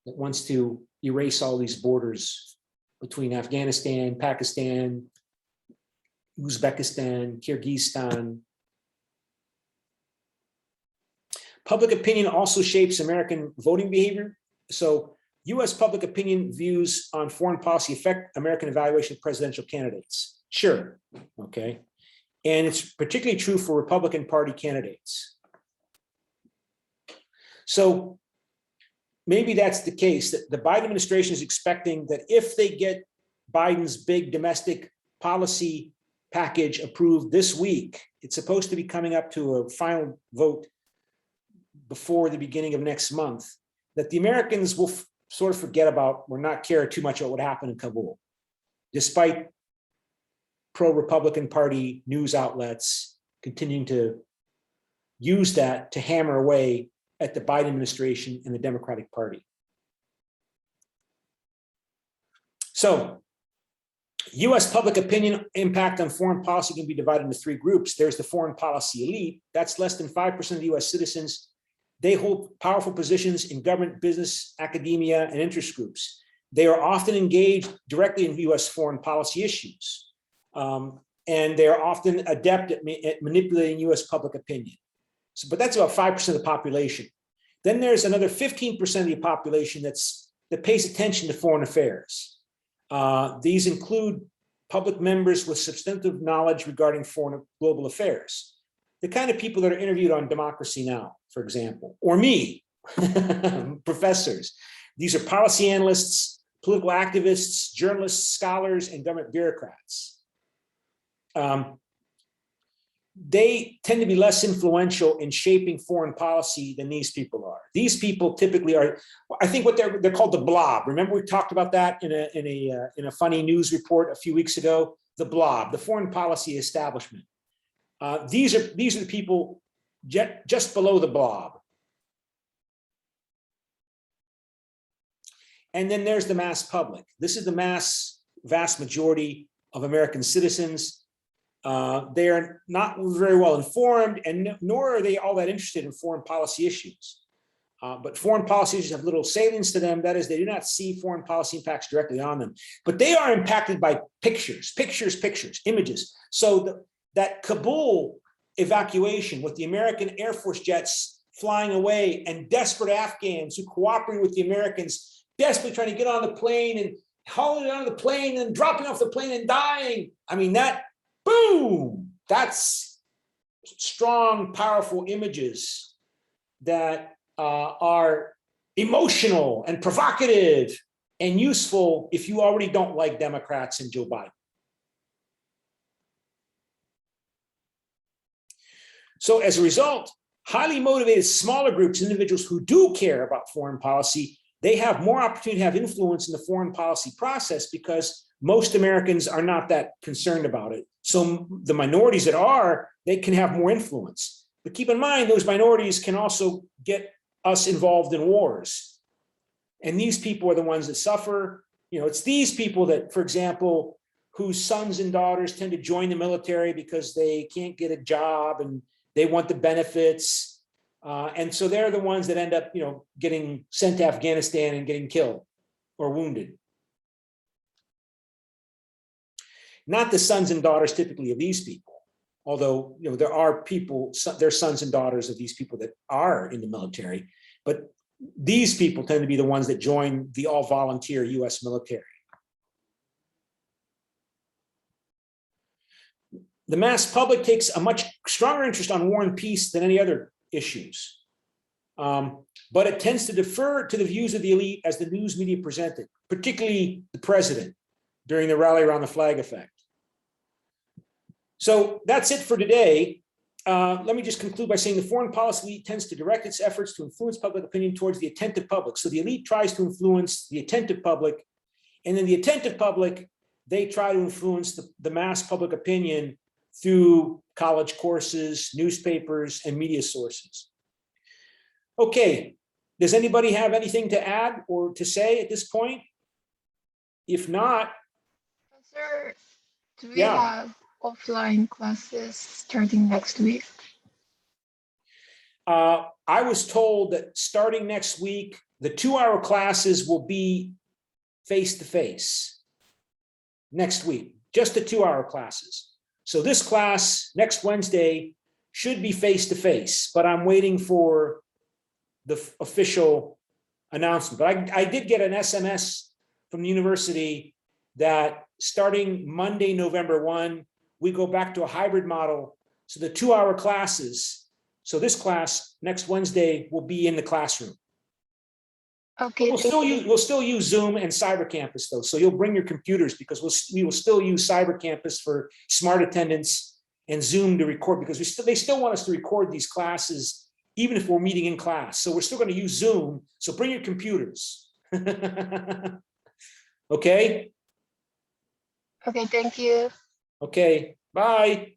that wants to erase all these borders between Afghanistan, Pakistan, Uzbekistan, Kyrgyzstan. Public opinion also shapes American voting behavior. So US public opinion views on foreign policy affect American evaluation of presidential candidates. Sure, okay. And it's particularly true for Republican Party candidates. So maybe that's the case, that the Biden administration is expecting that if they get Biden's big domestic policy package approved this week, it's supposed to be coming up to a final vote before the beginning of next month, that the Americans will sort of forget about or not care too much about what happened in Kabul, despite pro-Republican Party news outlets continuing to use that to hammer away at the Biden administration and the Democratic Party. So, US public opinion impact on foreign policy can be divided into 3 groups. There's the foreign policy elite. That's less than 5% of the US citizens. They hold powerful positions in government, business, academia, and interest groups. They are often engaged directly in US foreign policy issues. And they are often adept at manipulating US public opinion. So, but that's about 5% of the population. Then there's another 15% of the population that pays attention to foreign affairs. These include public members with substantive knowledge regarding foreign global affairs. The kind of people that are interviewed on Democracy Now!, for example, or me, professors. These are policy analysts, political activists, journalists, scholars, and government bureaucrats. They tend to be less influential in shaping foreign policy than these people are. These people typically are, I think what they're called the blob. Remember we talked about that in a funny news report a few weeks ago, the blob, the foreign policy establishment. These are the people just below the blob. And then there's the mass public. This is the vast majority of American citizens. They are not very well informed, and nor are they all that interested in foreign policy issues. But foreign policy issues have little salience to them. That is, they do not see foreign policy impacts directly on them. But they are impacted by pictures, images. So that Kabul evacuation with the American Air Force jets flying away and desperate Afghans who cooperate with the Americans, desperately trying to get on the plane and hauling it out of the plane and dropping off the plane and dying. I mean, that, boom, that's strong, powerful images that are emotional and provocative and useful if you already don't like Democrats and Joe Biden. So as a result, highly motivated smaller groups, individuals who do care about foreign policy, they have more opportunity to have influence in the foreign policy process because most Americans are not that concerned about it. So the minorities that are, they can have more influence. But keep in mind, those minorities can also get us involved in wars. And these people are the ones that suffer. You know, it's these people that, for example, whose sons and daughters tend to join the military because they can't get a job and they want the benefits. And so they're the ones that end up, you know, getting sent to Afghanistan and getting killed or wounded. Not the sons and daughters typically of these people, although, you know, there are people, their sons and daughters of these people that are in the military, but these people tend to be the ones that join the all-volunteer US military. The mass public takes a much stronger interest on war and peace than any other issues. But it tends to defer to the views of the elite as the news media presented, particularly the president during the rally around the flag effect. So that's it for today. Let me just conclude by saying the foreign policy elite tends to direct its efforts to influence public opinion towards the attentive public. So the elite tries to influence the attentive public, and then the attentive public, they try to influence the mass public opinion through college courses, newspapers, and media sources. Okay, does anybody have anything to add or to say at this point? If not, Sir, do we yeah. have offline classes starting next week? I was told that starting next week, the 2-hour classes will be face-to-face next week, just the 2-hour classes. So this class next Wednesday should be face-to-face, but I'm waiting for the official announcement. But I did get an SMS from the university that starting Monday, November 1, we go back to a hybrid model. So the 2-hour classes, so this class next Wednesday will be in the classroom. Okay. We'll still use Zoom and Cyber Campus though. So you'll bring your computers because we will still use Cyber Campus for smart attendance and Zoom to record because they still want us to record these classes even if we're meeting in class. So we're still going to use Zoom. So bring your computers. Okay. Okay, thank you. Okay, bye.